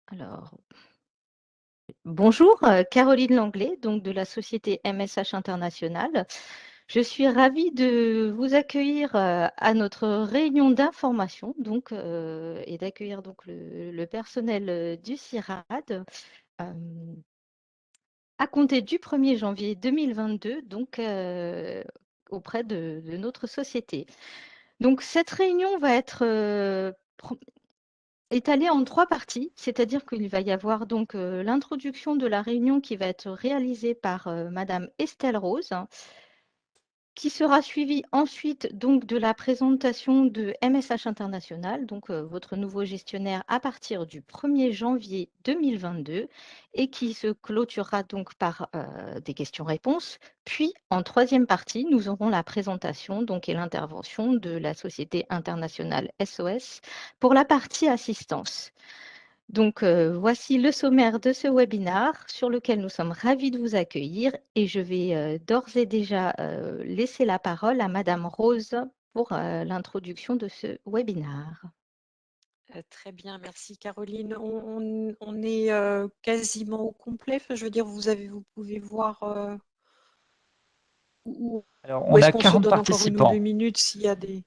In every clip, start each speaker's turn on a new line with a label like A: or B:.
A: Alors, bonjour, Caroline Langlais, donc de la société MSH International. Je suis ravie de vous accueillir à notre réunion d'information et d'accueillir donc le personnel du CIRAD euh, à compter du 1er janvier 2022, auprès de notre société. Donc, cette réunion va être étalée en 3 parties, c'est-à-dire qu'il va y avoir donc l'introduction de la réunion qui va être réalisée par Madame Estelle Rose, qui sera suivie ensuite donc de la présentation de MSH International, donc votre nouveau gestionnaire à partir du 1er janvier 2022, et qui se clôturera donc par des questions-réponses. Puis, en 3e partie, nous aurons la présentation donc, et l'intervention de la Société internationale SOS pour la partie assistance. Donc, voici le sommaire de ce webinaire sur lequel nous sommes ravis de vous accueillir et je vais d'ores et déjà laisser la parole à Madame Rose pour l'introduction de ce webinaire.
B: Très bien, merci Caroline. On est quasiment au complet. Enfin, je veux dire, vous pouvez voir
C: Alors,
B: ou
C: on
B: est-ce
C: a
B: qu'on se
C: 40
B: donne encore 1 ou 2
C: participants.
B: minutes s'il y a des…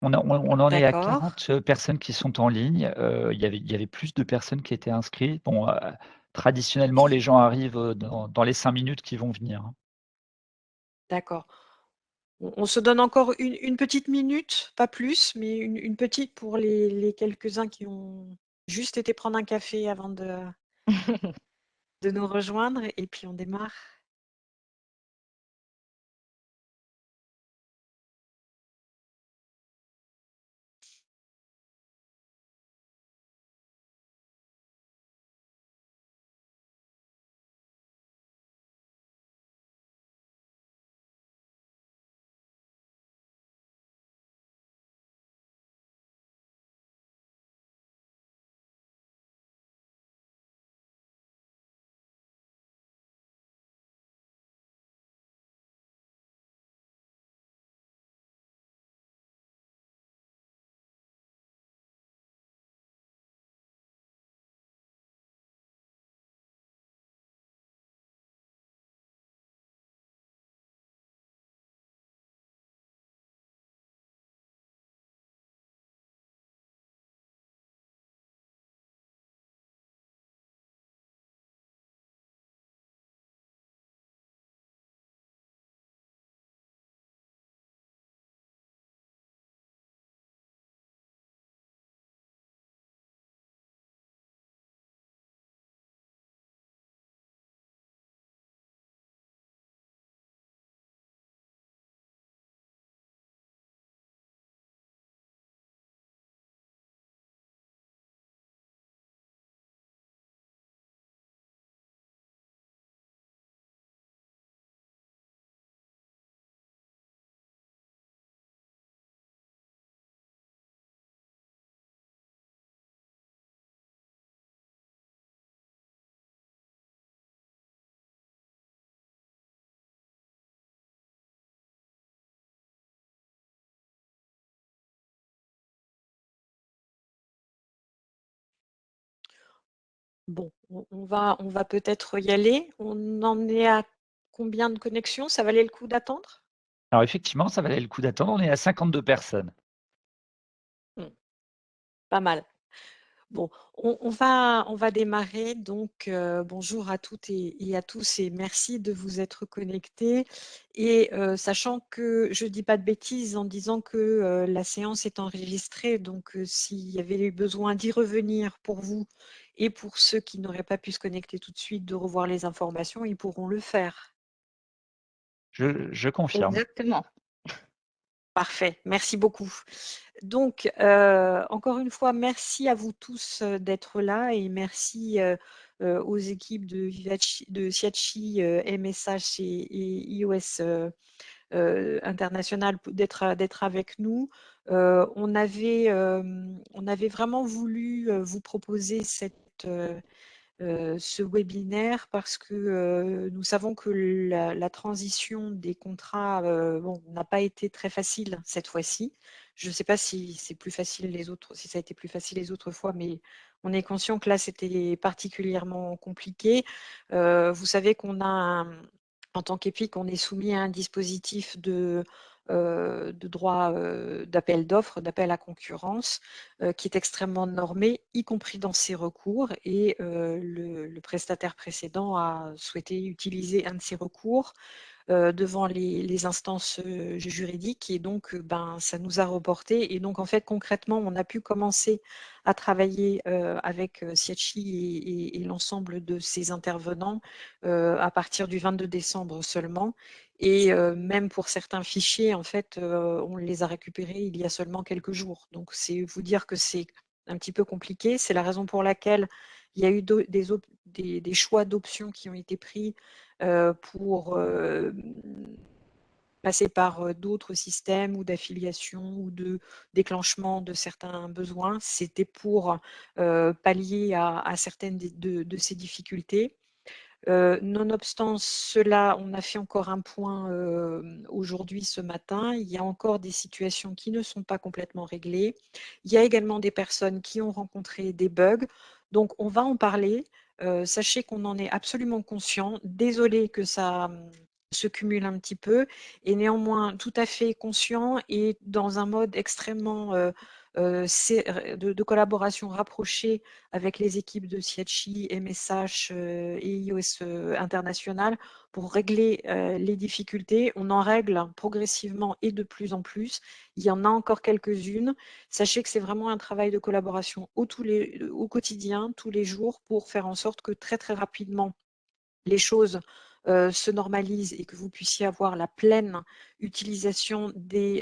C: On en est à
B: D'accord.
C: 40 personnes qui sont en ligne. Il y avait plus de personnes qui étaient inscrites. Bon, traditionnellement, les gens arrivent dans les 5 minutes qui vont venir.
B: D'accord. On se donne encore une petite minute, pas plus, mais une petite pour les quelques-uns qui ont juste été prendre un café avant de nous rejoindre et puis on démarre. Bon, on va peut-être y aller. On en est à combien de connexions? Ça valait le coup d'attendre?
C: Alors, effectivement, ça valait le coup d'attendre. On est à 52 personnes.
B: Pas mal. Bon, on va démarrer. Donc, bonjour à toutes et à tous et merci de vous être connectés. Et sachant que je ne dis pas de bêtises en disant que la séance est enregistrée, donc s'il y avait eu besoin d'y revenir pour vous et pour ceux qui n'auraient pas pu se connecter tout de suite, de revoir les informations, ils pourront le faire.
C: Je confirme.
A: Exactement.
B: Parfait, merci beaucoup. Donc, encore une fois, merci à vous tous d'être là et merci aux équipes de Siachi, MSH et iOS International d'être avec nous. On avait vraiment voulu vous proposer ce webinaire parce que nous savons que la transition des contrats n'a pas été très facile cette fois-ci. Je ne sais pas si c'est plus facile si ça a été plus facile les autres fois, mais on est conscient que là c'était particulièrement compliqué. Vous savez qu'on a en tant qu'EPIC, on est soumis à un dispositif de droit d'appel d'offres, d'appel à concurrence, qui est extrêmement normé, y compris dans ses recours. Et le prestataire précédent a souhaité utiliser un de ces recours devant les instances juridiques, et donc ça nous a reporté. Et donc en fait concrètement on a pu commencer à travailler avec Siachi et l'ensemble de ses intervenants à partir du 22 décembre seulement, et même pour certains fichiers en fait on les a récupérés il y a seulement quelques jours. Donc c'est vous dire que c'est un petit peu compliqué. C'est la raison pour laquelle il y a eu des choix d'options qui ont été pris pour passer par d'autres systèmes ou d'affiliation ou de déclenchement de certains besoins. C'était pour pallier à certaines de ces difficultés. Nonobstant cela, on a fait encore un point aujourd'hui, ce matin. Il y a encore des situations qui ne sont pas complètement réglées. Il y a également des personnes qui ont rencontré des bugs. Donc, on va en parler. Sachez qu'on en est absolument conscient. Désolé que ça se cumule un petit peu, et néanmoins tout à fait conscient et dans un mode extrêmement de collaboration rapprochée avec les équipes de Siachi, MSH et iOS International pour régler les difficultés. On en règle progressivement et de plus en plus. Il y en a encore quelques-unes. Sachez que c'est vraiment un travail de collaboration au quotidien, tous les jours, pour faire en sorte que très très rapidement les choses se normalisent et que vous puissiez avoir la pleine utilisation des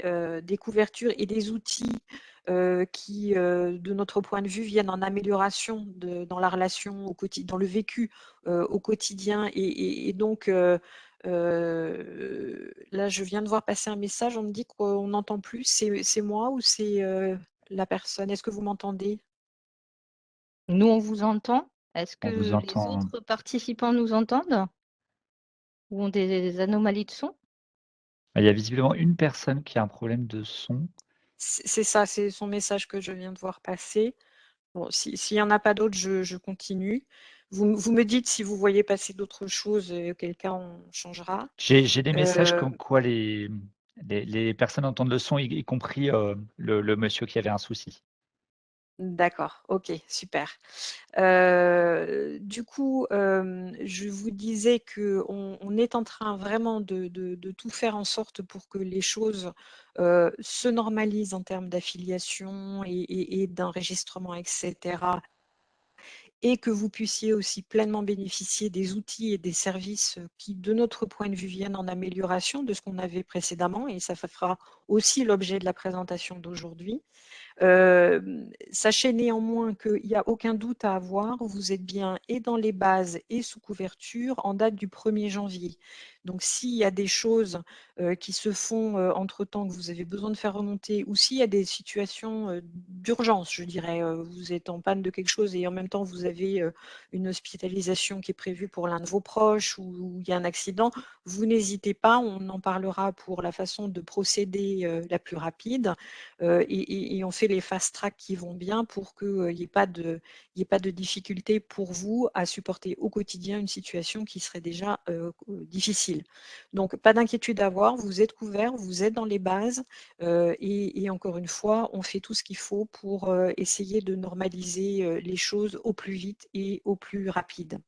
B: couvertures et des outils qui, de notre point de vue, viennent en amélioration dans la relation au quotidien, dans le vécu au quotidien. Et donc, là, je viens de voir passer un message, on me dit qu'on n'entend plus. C'est moi ou c'est la personne? Est-ce que vous m'entendez?
A: Nous, on vous entend. Est-ce
C: On vous
A: que les
C: entend.
A: autres participants nous entendent ou ont des anomalies de son?
C: Il y a visiblement une personne qui a un problème de son.
B: C'est ça, c'est son message que je viens de voir passer. Bon, s'il n'y en a pas d'autres, je continue. Vous me dites si vous voyez passer d'autres choses, auquel cas on changera.
C: J'ai des messages comme quoi les personnes entendent le son, y compris le monsieur qui avait un souci.
B: D'accord, ok, super. Du coup, je vous disais qu'on est en train vraiment de tout faire en sorte pour que les choses se normalisent en termes d'affiliation et d'enregistrement, etc. Et que vous puissiez aussi pleinement bénéficier des outils et des services qui, de notre point de vue, viennent en amélioration de ce qu'on avait précédemment. Et ça fera aussi l'objet de la présentation d'aujourd'hui. Sachez néanmoins qu'il n'y a aucun doute à avoir, vous êtes bien et dans les bases et sous couverture en date du 1er janvier. Donc s'il y a des choses qui se font entre-temps que vous avez besoin de faire remonter, ou s'il y a des situations d'urgence, je dirais, vous êtes en panne de quelque chose et en même temps vous avez une hospitalisation qui est prévue pour l'un de vos proches, ou il y a un accident, vous n'hésitez pas, on en parlera pour la façon de procéder la plus rapide. Et on fait les fast track qui vont bien pour qu'il n'y ait pas de difficulté pour vous à supporter au quotidien une situation qui serait déjà difficile. Donc, pas d'inquiétude à avoir, vous êtes couverts, vous êtes dans les bases et encore une fois, on fait tout ce qu'il faut pour essayer de normaliser les choses au plus vite et au plus rapide.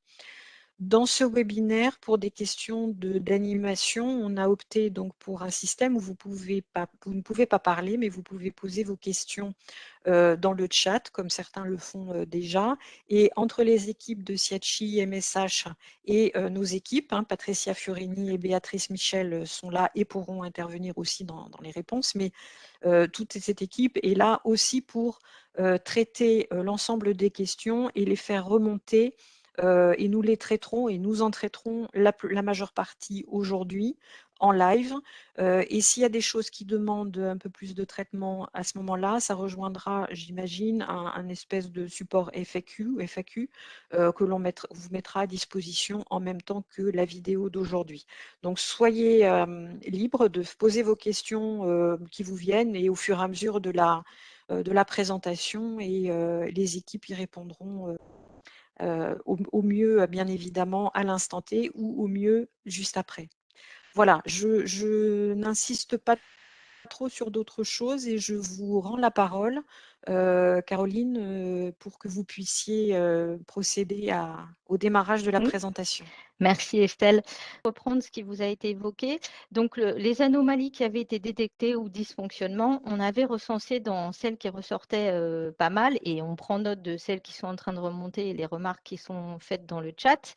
B: Dans ce webinaire, pour des questions d'animation, on a opté donc pour un système où vous ne pouvez pas parler, mais vous pouvez poser vos questions dans le chat, comme certains le font déjà. Et entre les équipes de Siachi, MSH et nos équipes, Patricia Fiorini et Béatrice Michel sont là et pourront intervenir aussi dans les réponses. Mais toute cette équipe est là aussi pour traiter l'ensemble des questions et les faire remonter. Et nous les traiterons et nous en traiterons la majeure partie aujourd'hui en live. Et s'il y a des choses qui demandent un peu plus de traitement à ce moment-là, ça rejoindra, j'imagine, un espèce de support FAQ que l'on vous mettra à disposition en même temps que la vidéo d'aujourd'hui. Donc soyez libres de poser vos questions qui vous viennent, et au fur et à mesure de la présentation, et les équipes y répondront au mieux, bien évidemment, à l'instant T, ou au mieux juste après. Voilà, je n'insiste pas trop sur d'autres choses et je vous rends la parole, Caroline, pour que vous puissiez procéder au démarrage de la
A: Oui.
B: présentation.
A: Merci Estelle. Reprendre ce qui vous a été évoqué. Donc, les anomalies qui avaient été détectées ou dysfonctionnements, on avait recensé dans celles qui ressortaient pas mal, et on prend note de celles qui sont en train de remonter et les remarques qui sont faites dans le chat.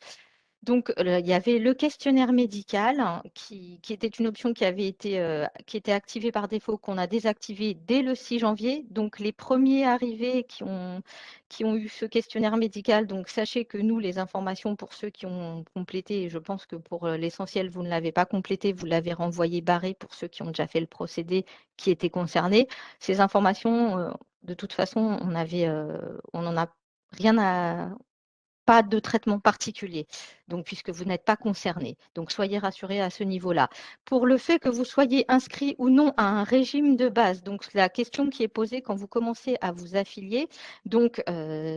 A: Donc, il y avait le questionnaire médical qui était une option qui était activée par défaut, qu'on a désactivé dès le 6 janvier. Donc, les premiers arrivés qui ont eu ce questionnaire médical, donc sachez que nous, les informations pour ceux qui ont complété, et je pense que pour l'essentiel, vous ne l'avez pas complété, vous l'avez renvoyé barré pour ceux qui ont déjà fait le procédé qui étaient concernés. Ces informations, de toute façon, on n'en a rien à... Pas de traitement particulier, donc puisque vous n'êtes pas concerné. Donc soyez rassurés à ce niveau-là. Pour le fait que vous soyez inscrit ou non à un régime de base, donc la question qui est posée quand vous commencez à vous affilier, donc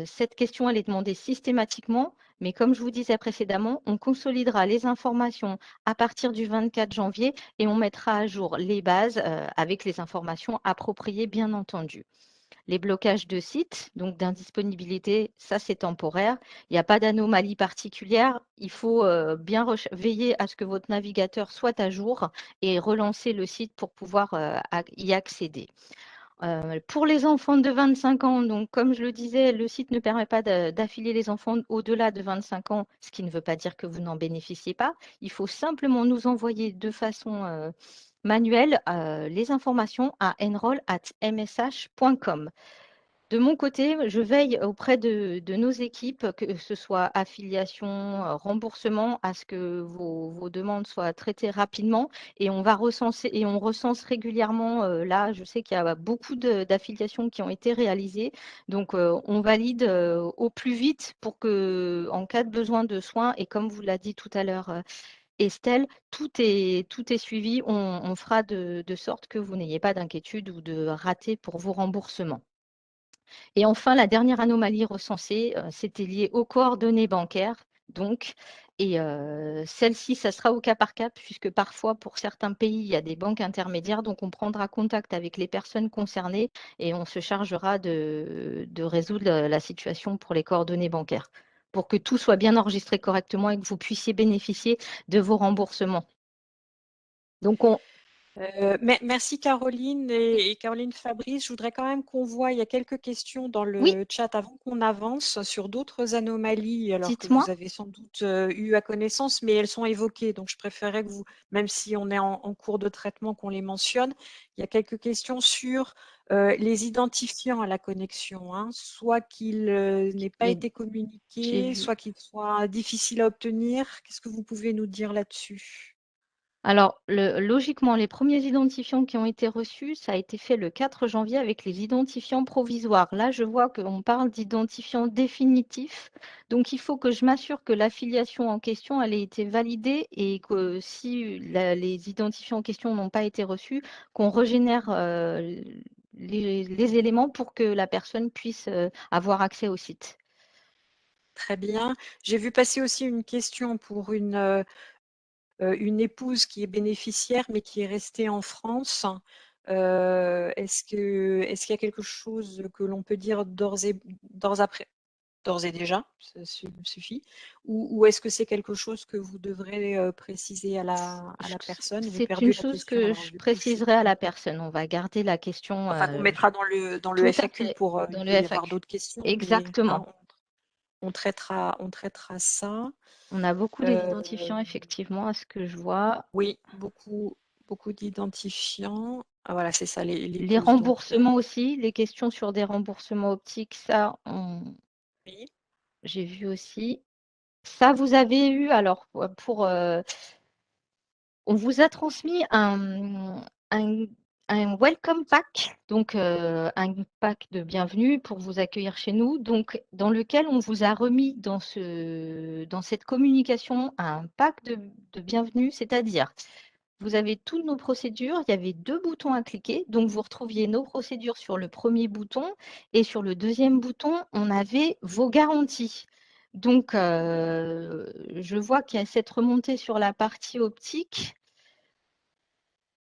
A: cette question elle est demandée systématiquement, mais comme je vous disais précédemment, on consolidera les informations à partir du 24 janvier et on mettra à jour les bases avec les informations appropriées bien entendu. Les blocages de sites, donc d'indisponibilité, ça c'est temporaire. Il n'y a pas d'anomalie particulière. Il faut bien veiller à ce que votre navigateur soit à jour et relancer le site pour pouvoir y accéder. Pour les enfants de 25 ans, donc comme je le disais, le site ne permet pas d'affilier les enfants au-delà de 25 ans, ce qui ne veut pas dire que vous n'en bénéficiez pas. Il faut simplement nous envoyer de façon manuelle les informations à enroll@msh.com. De mon côté, je veille auprès de nos équipes, que ce soit affiliation, remboursement, à ce que vos demandes soient traitées rapidement, et on va recenser et on recense régulièrement. Là, je sais qu'il y a beaucoup d'affiliations qui ont été réalisées, donc on valide au plus vite pour que, en cas de besoin de soins, et comme vous l'a dit tout à l'heure, Estelle, tout est suivi. On fera de sorte que vous n'ayez pas d'inquiétude ou de raté pour vos remboursements. Et enfin, la dernière anomalie recensée, c'était lié aux coordonnées bancaires. Donc, et celle-ci, ça sera au cas par cas, puisque parfois, pour certains pays, il y a des banques intermédiaires. Donc, on prendra contact avec les personnes concernées et on se chargera de résoudre la situation pour les coordonnées bancaires, pour que tout soit bien enregistré correctement et que vous puissiez bénéficier de vos remboursements. Donc,
B: Merci Caroline et Caroline Fabrice. Je voudrais quand même qu'on voit, il y a quelques questions dans
A: oui,
B: le chat avant qu'on avance sur d'autres anomalies, alors que
A: dites-moi.
B: vous avez sans doute eu à connaissance, mais elles sont évoquées. Donc je préférais que vous, même si on est en cours de traitement, qu'on les mentionne. Il y a quelques questions sur les identifiants à la connexion, hein, soit qu'ils n'aient pas
A: Oui,
B: été
A: j'ai
B: communiqués,
A: vu.
B: soit qu'ils soient difficiles à obtenir. Qu'est-ce que vous pouvez nous dire là-dessus?
A: Alors, logiquement, les premiers identifiants qui ont été reçus, ça a été fait le 4 janvier avec les identifiants provisoires. Là, je vois qu'on parle d'identifiants définitifs. Donc, il faut que je m'assure que l'affiliation en question, elle ait été validée, et que si les identifiants en question n'ont pas été reçus, qu'on régénère les éléments pour que la personne puisse avoir accès au site.
B: Très bien. J'ai vu passer aussi une question pour une épouse qui est bénéficiaire mais qui est restée en France. Est-ce qu'il y a quelque chose que l'on peut dire d'ores et déjà, ça suffit, ou est-ce que c'est quelque chose que vous devrez préciser à la personne? J'ai
A: C'est une
B: perdu la
A: chose
B: question,
A: que
B: alors
A: je
B: du coup,
A: préciserai à la personne. On va garder la question
B: enfin, qu'on mettra dans le
A: tout à
B: FAQ
A: fait
B: pour, il
A: dans
B: peut
A: le
B: y avoir
A: FAQ.
B: d'autres questions, mais hein,
A: Exactement.
B: on traitera ça.
A: On a beaucoup
B: Euh,
A: d'identifiants, effectivement, à ce que je vois.
B: Oui, beaucoup d'identifiants. Ah, voilà, c'est ça, les
A: Les
B: pouces. Donc,
A: remboursements aussi, les questions sur des remboursements optiques, ça,
B: oui.
A: j'ai vu aussi. Ça, vous avez eu, alors, On vous a transmis un, un welcome pack, donc un pack de bienvenue pour vous accueillir chez nous, donc dans lequel on vous a remis dans cette communication un pack de bienvenue, c'est-à-dire vous avez toutes nos procédures, il y avait 2 boutons à cliquer, donc vous retrouviez nos procédures sur le premier bouton et sur le deuxième bouton, on avait vos garanties. Donc, je vois qu'il y a cette remontée sur la partie optique.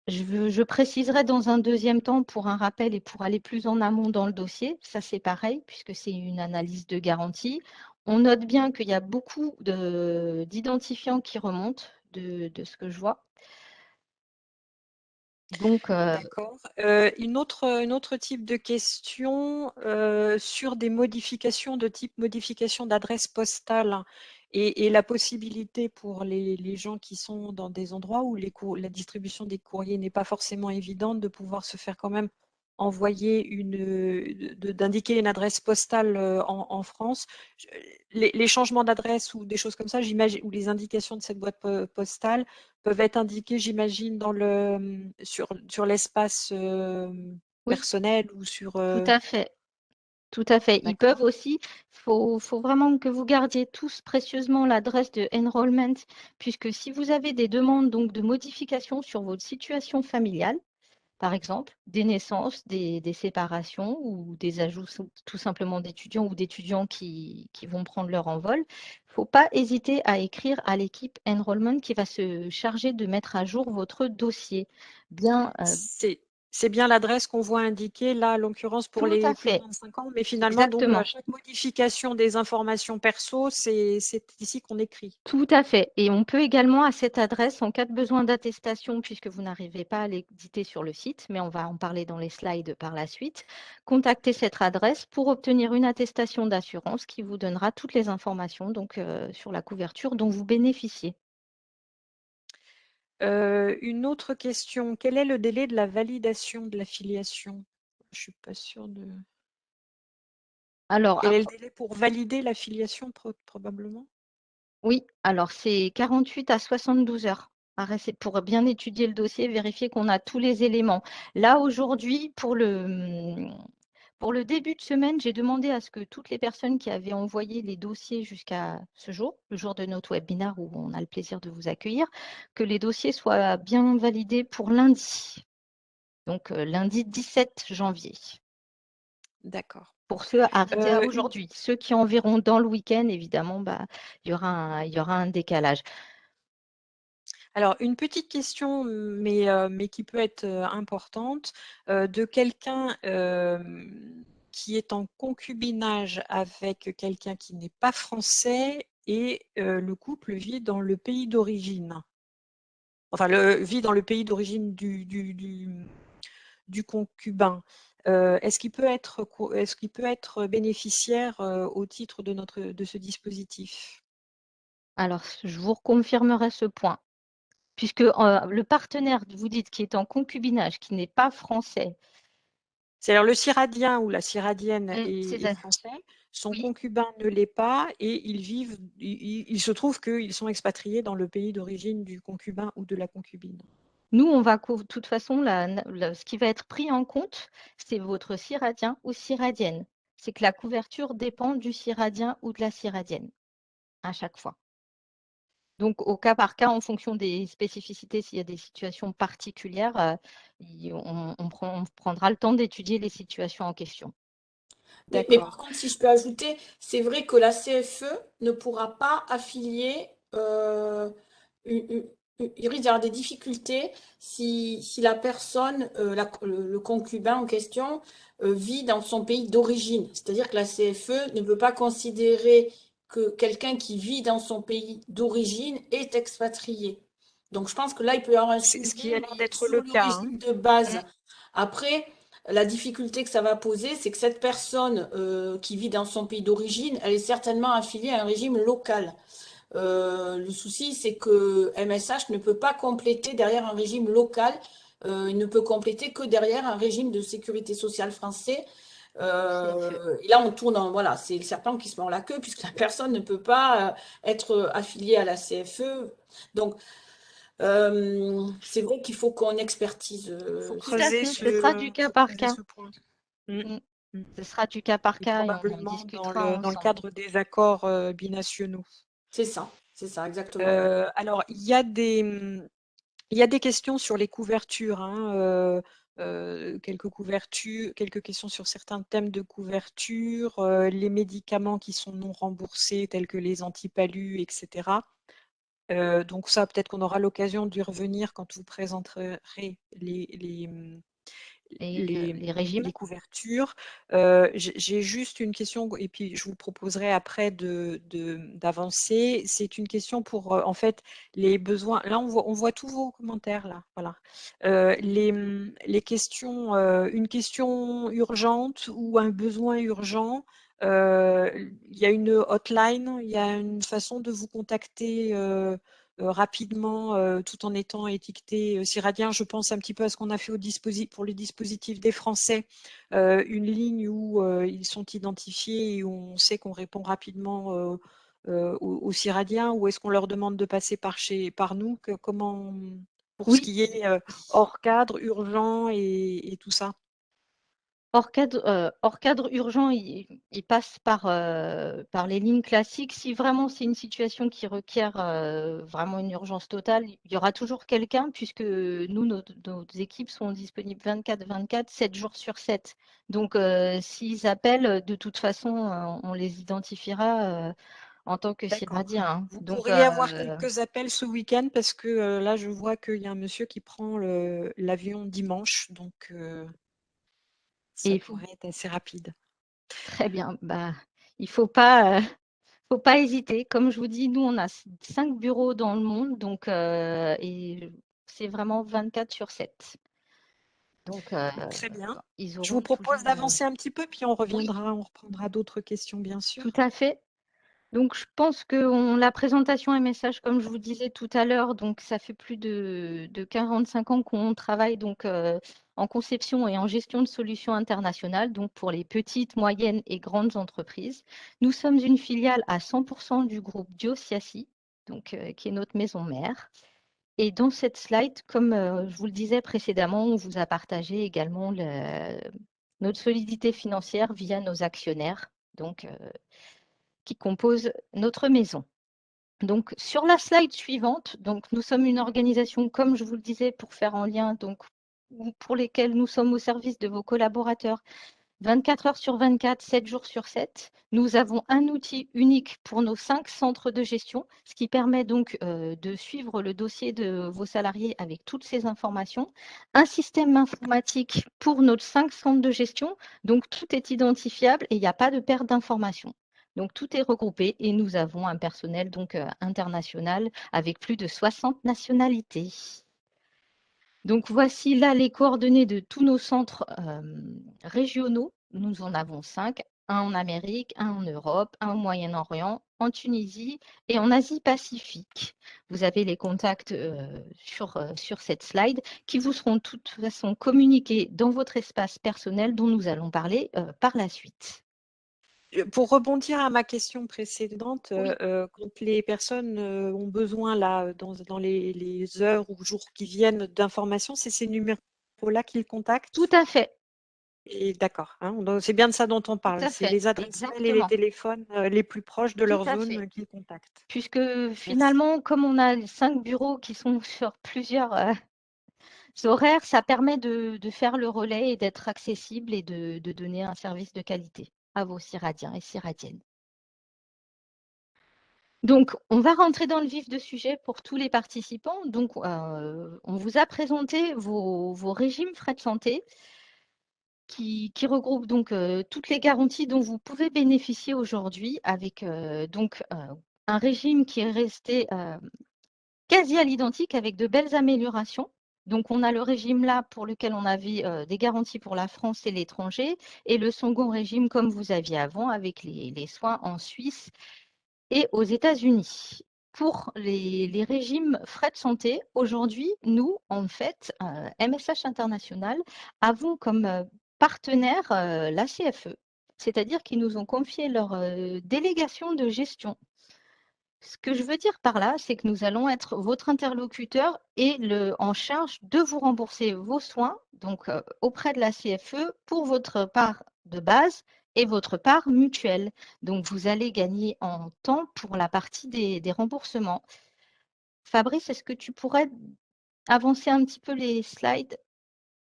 A: Je préciserai dans un deuxième temps pour un rappel et pour aller plus en amont dans le dossier. Ça, c'est pareil, puisque c'est une analyse de garantie. On note bien qu'il y a beaucoup d'identifiants qui remontent de ce que je vois. Donc,
B: D'accord. Une autre type de question sur des modifications de type modification d'adresse postale, hein, et la possibilité pour les gens qui sont dans des endroits où la distribution des courriers n'est pas forcément évidente de pouvoir se faire quand même envoyer d'indiquer une adresse postale en France. Les changements d'adresse ou des choses comme ça, j'imagine, ou les indications de cette boîte postale peuvent être indiquées, j'imagine, sur l'espace
A: oui,
B: personnel ou sur...
A: tout à fait. Tout à fait. Ils
B: D'accord.
A: peuvent aussi, faut vraiment que vous gardiez tous précieusement l'adresse de enrollment, puisque si vous avez des demandes donc de modification sur votre situation familiale, par exemple, des naissances, des séparations ou des ajouts tout simplement d'étudiants ou d'étudiants qui vont prendre leur envol, il ne faut pas hésiter à écrire à l'équipe enrollment qui va se charger de mettre à jour votre dossier. Bien,
B: C'est bien l'adresse qu'on voit indiquée là, en l'occurrence pour
A: tout
B: les
A: à
B: plus de
A: fait,
B: 25 ans, mais finalement, donc, à
A: exactement.
B: chaque modification des informations perso, c'est ici qu'on écrit.
A: Tout à fait. Et on peut également à cette adresse, en cas de besoin d'attestation, puisque vous n'arrivez pas à l'éditer sur le site, mais on va en parler dans les slides par la suite, contacter cette adresse pour obtenir une attestation d'assurance qui vous donnera toutes les informations donc, sur la couverture dont vous bénéficiez.
B: Une autre question, quel est le délai de la validation de l'affiliation? Je ne suis pas sûre de...
A: Alors,
B: Quel est le délai pour valider l'affiliation, probablement?
A: oui, alors c'est 48 à 72 heures. C'est pour bien étudier le dossier, vérifier qu'on a tous les éléments. Là, aujourd'hui, pour le début de semaine, j'ai demandé à ce que toutes les personnes qui avaient envoyé les dossiers jusqu'à ce jour, le jour de notre webinaire où on a le plaisir de vous accueillir, que les dossiers soient bien validés pour lundi. Donc, lundi 17 janvier.
B: D'accord.
A: Pour ceux arrêtés à
B: Une
A: aujourd'hui. Ceux qui enverront dans le week-end, évidemment, bah, il y aura un décalage.
B: Alors, une petite question, mais qui peut être importante, de quelqu'un qui est en concubinage avec quelqu'un qui n'est pas français et le couple vit dans le pays d'origine. Enfin, vit dans le pays d'origine du concubin. Est-ce qu'il peut être bénéficiaire au titre de ce dispositif?
A: Alors, je vous reconfirmerai ce point. Puisque le partenaire, vous dites, qui est en concubinage, qui n'est pas français,
B: C'est-à-dire le Cyradien ou la Cyradienne
A: c'est
B: est
A: ça.
B: français, son
A: Oui.
B: concubin ne l'est pas et il se trouve qu'ils sont expatriés dans le pays d'origine du concubin ou de la concubine.
A: Nous, on va, de toute façon, ce qui va être pris en compte, c'est votre cyradien ou cyradienne. C'est que la couverture dépend du cyradien ou de la cyradienne à chaque fois. Donc, au cas par cas, en fonction des spécificités, s'il y a des situations particulières, on prendra le temps d'étudier les situations en question.
D: Mais par
B: D'accord.
D: contre, si je peux ajouter, c'est vrai que la CFE ne pourra pas affilier, il risque d'y avoir des difficultés si la personne, le concubin en question, vit dans son pays d'origine. C'est-à-dire que la CFE ne peut pas considérer que quelqu'un qui vit dans son pays d'origine est expatrié. Donc je pense que là, il peut y avoir un
B: C'est ce qui
D: sujet,
B: a l'air
D: mais
B: d'être
D: sur
B: le cas, hein.
D: l'origine de base. Après, la difficulté que ça va poser, c'est que cette personne qui vit dans son pays d'origine, elle est certainement affiliée à un régime local. Le souci, c'est que MSH ne peut pas compléter derrière un régime local. Il ne peut compléter que derrière un régime de sécurité sociale français.
A: CFE.
D: Et là, on tourne en, voilà, c'est le serpent qui se mord la queue puisque la personne ne peut pas être affiliée à la CFE. Donc, C'est vrai qu'il faut qu'on expertise
B: Faut
A: Tout à
B: creuser
A: fait, ce sera du cas par cas.
B: ce point. Mm,
A: Mm.
B: mm.
A: Ce sera du cas par
B: Et
A: cas et on en
B: probablement
A: discutera
B: dans le
A: ensemble.
B: cadre des accords binationaux.
D: c'est ça, exactement.
B: Alors, il y a des questions sur les couvertures, hein, quelques questions sur certains thèmes de couverture, les médicaments qui sont non remboursés, tels que les antipalus, etc. Donc ça, peut-être qu'on aura l'occasion d'y revenir quand vous présenterez
A: Les régimes.
B: les couvertures. J'ai juste une question, et puis je vous proposerai après d'avancer. C'est une question pour, en fait, les besoins. Là, on voit tous vos commentaires, là. Voilà. Les questions, une question urgente ou un besoin urgent. Il y a une hotline, il y a une façon de vous contacter rapidement, tout en étant étiqueté Ciradien. Je pense un petit peu à ce qu'on a fait pour les dispositifs des Français, une ligne où ils sont identifiés et où on sait qu'on répond rapidement aux Ciradiens, ou est-ce qu'on leur demande de passer par nous, comment, pour ce
A: Oui,
B: qui est hors cadre, urgent et tout ça?
A: hors cadre urgent, il passe par les lignes classiques. Si vraiment c'est une situation qui requiert vraiment une urgence totale, il y aura toujours quelqu'un, puisque nous, nos équipes sont disponibles 24/24, 7 jours sur 7. Donc, s'ils appellent, de toute façon, on les identifiera en tant que
B: D'accord.
A: Ciradien, hein.
B: Vous
A: Donc,
B: pourriez avoir quelques appels ce week-end, parce que là, je vois qu'il y a un monsieur qui prend l'avion dimanche, donc ça
A: et
B: pourrait être assez rapide.
A: très bien. Bah, il faut pas hésiter. Comme je vous dis, nous, on a 5 bureaux dans le monde, donc et c'est vraiment 24/7. Donc,
B: Très bien.
A: ils
B: Je vous
A: auront
B: propose
A: toujours.
B: d'avancer un petit peu, puis on
A: Oui,
B: reprendra d'autres questions, bien
A: tout
B: sûr.
A: à fait. Donc, je pense que la présentation et message, comme je vous disais tout à l'heure, donc ça fait plus de 45 ans qu'on travaille donc en conception et en gestion de solutions internationales, donc pour les petites, moyennes et grandes entreprises. Nous sommes une filiale à 100% du groupe Diosiassi, donc qui est notre maison mère. Et dans cette slide, comme je vous le disais précédemment, on vous a partagé également notre solidité financière via nos actionnaires, donc qui composent notre maison. Donc, sur la slide suivante, donc, nous sommes une organisation, comme je vous le disais, pour faire en lien, donc, pour lesquels nous sommes au service de vos collaborateurs 24 heures sur 24, 7 jours sur 7. Nous avons un outil unique pour nos 5 centres de gestion, ce qui permet donc de suivre le dossier de vos salariés avec toutes ces informations. Un système informatique pour nos 5 centres de gestion, donc tout est identifiable et il n'y a pas de perte d'informations. Donc tout est regroupé et nous avons un personnel donc international avec plus de 60 nationalités. Donc voici là les coordonnées de tous nos centres régionaux. Nous en avons 5, un en Amérique, un en Europe, un au Moyen-Orient, en Tunisie et en Asie-Pacifique. Vous avez les contacts sur cette slide qui vous seront de toute façon communiqués dans votre espace personnel dont nous allons parler par la suite.
B: Pour rebondir à ma question précédente,
A: Oui,
B: quand les personnes ont besoin, là, dans les heures ou jours qui viennent, d'informations, c'est ces numéros-là qu'ils
A: tout
B: contactent?
A: à fait,
B: Et d'accord, hein, c'est bien de ça dont on
A: tout
B: parle.
A: à
B: C'est
A: fait,
B: les adresses mail et les
A: exactement,
B: téléphones les plus proches de
A: tout
B: leur
A: à
B: zone
A: fait.
B: qu'ils contactent.
A: Puisque
B: Merci.
A: finalement, comme on a 5 bureaux qui sont sur plusieurs horaires, ça permet de faire le relais et d'être accessible et de donner un service de qualité à vos Ciradiens et Ciradiennes. Donc, on va rentrer dans le vif du sujet pour tous les participants. Donc, on vous a présenté vos régimes frais de santé qui regroupent donc toutes les garanties dont vous pouvez bénéficier aujourd'hui avec donc un régime qui est resté quasi à l'identique avec de belles améliorations. Donc, on a le régime là pour lequel on avait des garanties pour la France et l'étranger et le second régime comme vous aviez avant avec les soins en Suisse et aux États-Unis. Pour les régimes frais de santé, aujourd'hui, nous, en fait, MSH International, avons comme partenaire la CFE, c'est-à-dire qu'ils nous ont confié leur délégation de gestion. Ce que je veux dire par là, c'est que nous allons être votre interlocuteur et en charge de vous rembourser vos soins, donc auprès de la CFE, pour votre part de base et votre part mutuelle. Donc, vous allez gagner en temps pour la partie des remboursements. Fabrice, est-ce que tu pourrais avancer un petit peu les slides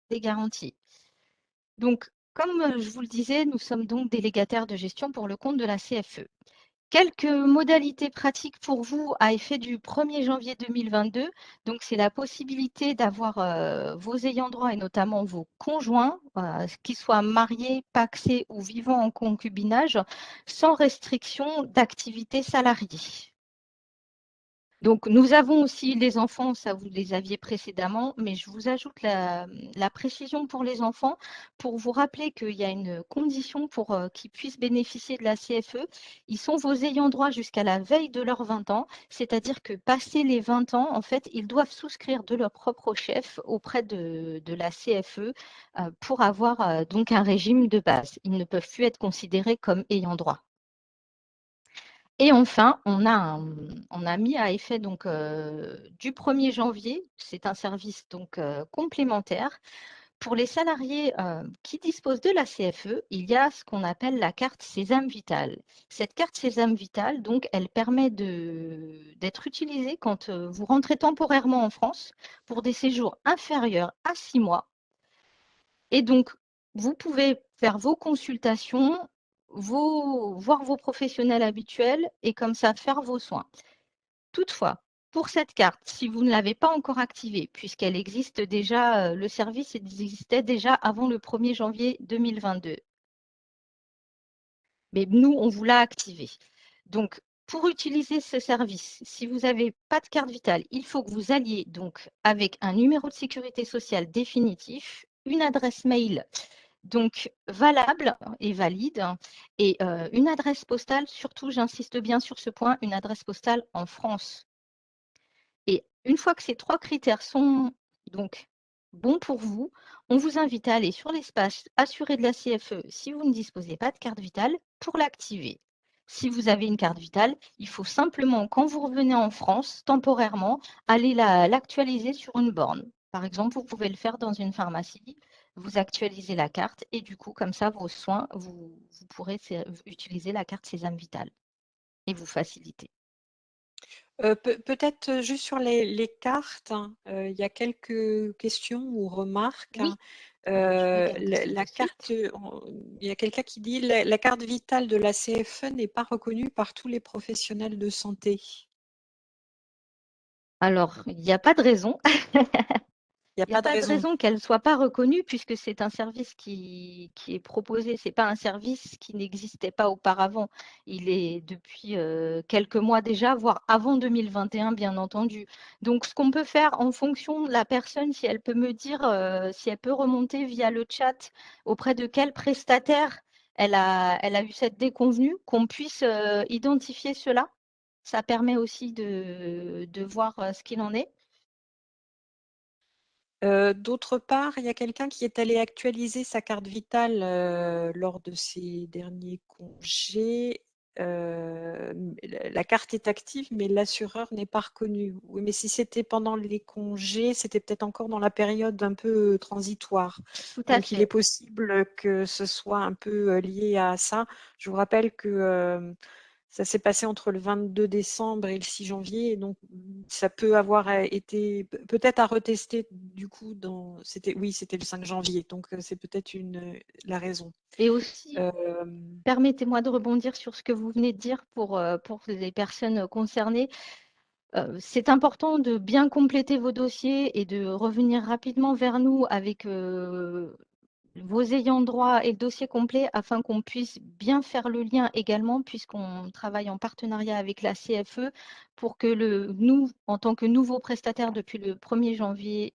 A: des garanties? Donc, comme je vous le disais, nous sommes donc délégataires de gestion pour le compte de la CFE. Quelques modalités pratiques pour vous à effet du 1er janvier 2022. Donc, c'est la possibilité d'avoir vos ayants droit et notamment vos conjoints, qu'ils soient mariés, pacsés ou vivant en concubinage, sans restriction d'activité salariée. Donc, nous avons aussi les enfants, ça vous les aviez précédemment, mais je vous ajoute la précision pour les enfants pour vous rappeler qu'il y a une condition pour qu'ils puissent bénéficier de la CFE. Ils sont vos ayants droit jusqu'à la veille de leurs 20 ans, c'est-à-dire que passé les 20 ans, en fait, ils doivent souscrire de leur propre chef auprès de la CFE pour avoir donc un régime de base. Ils ne peuvent plus être considérés comme ayants droit. Et enfin, on a mis à effet donc, du 1er janvier, c'est un service donc complémentaire. Pour les salariés qui disposent de la CFE, il y a ce qu'on appelle la carte Sésame Vitale. Cette carte Sésame Vitale, donc, elle permet d'être utilisée quand vous rentrez temporairement en France pour des séjours inférieurs à 6 mois. Et donc, vous pouvez faire vos consultations, voir vos professionnels habituels et comme ça faire vos soins. Toutefois, pour cette carte, si vous ne l'avez pas encore activée, puisqu'elle existe déjà, le service existait déjà avant le 1er janvier 2022. Mais nous, on vous l'a activé. Donc, pour utiliser ce service, si vous n'avez pas de carte vitale, il faut que vous alliez donc avec un numéro de sécurité sociale définitif, une adresse mail donc valable et valide et une adresse postale, surtout j'insiste bien sur ce point, une adresse postale en France. Et une fois que ces 3 critères sont donc bons pour vous, on vous invite à aller sur l'espace assuré de la CFE si vous ne disposez pas de carte vitale pour l'activer. Si vous avez une carte vitale, il faut simplement, quand vous revenez en France, temporairement, aller l'actualiser sur une borne. Par exemple, vous pouvez le faire dans une pharmacie, vous actualisez la carte et du coup, comme ça, vos soins, vous pourrez utiliser la carte Sésame Vitale et vous faciliter.
B: Peut-être juste sur les cartes, il y a quelques questions ou remarques.
A: Oui. Je vais regarder ça
B: La
A: tout de
B: carte,
A: suite.
B: il y a quelqu'un qui dit la carte vitale de la CFE n'est pas reconnue par tous les professionnels de santé.
A: Alors, il n'y a pas de raison.
B: Il n'y a
A: Il n'y a
B: pas de
A: pas de
B: raison.
A: raison qu'elle ne soit pas reconnue puisque c'est un service qui est proposé. Ce n'est pas un service qui n'existait pas auparavant. Il est depuis quelques mois déjà, voire avant 2021, bien entendu. Donc, ce qu'on peut faire en fonction de la personne, si elle peut me dire, si elle peut remonter via le chat auprès de quel prestataire elle a eu cette déconvenue, qu'on puisse identifier cela. Ça permet aussi de voir ce qu'il en est.
B: D'autre part, il y a quelqu'un qui est allé actualiser sa carte vitale lors de ses derniers congés. La carte est active, mais l'assureur n'est pas reconnu. Oui, mais si c'était pendant les congés, c'était peut-être encore dans la période un peu transitoire.
A: Tout à
B: Donc, il est
A: fait.
B: possible que ce soit un peu lié à ça. Je vous rappelle que ça s'est passé entre le 22 décembre et le 6 janvier, donc ça peut avoir été peut-être à retester du coup c'était le 5 janvier, donc c'est peut-être la raison.
A: Et aussi, permettez-moi de rebondir sur ce que vous venez de dire pour les personnes concernées. C'est important de bien compléter vos dossiers et de revenir rapidement vers nous avec vos ayants droit et le dossier complet afin qu'on puisse bien faire le lien également puisqu'on travaille en partenariat avec la CFE pour que nous, en tant que nouveaux prestataires depuis le 1er janvier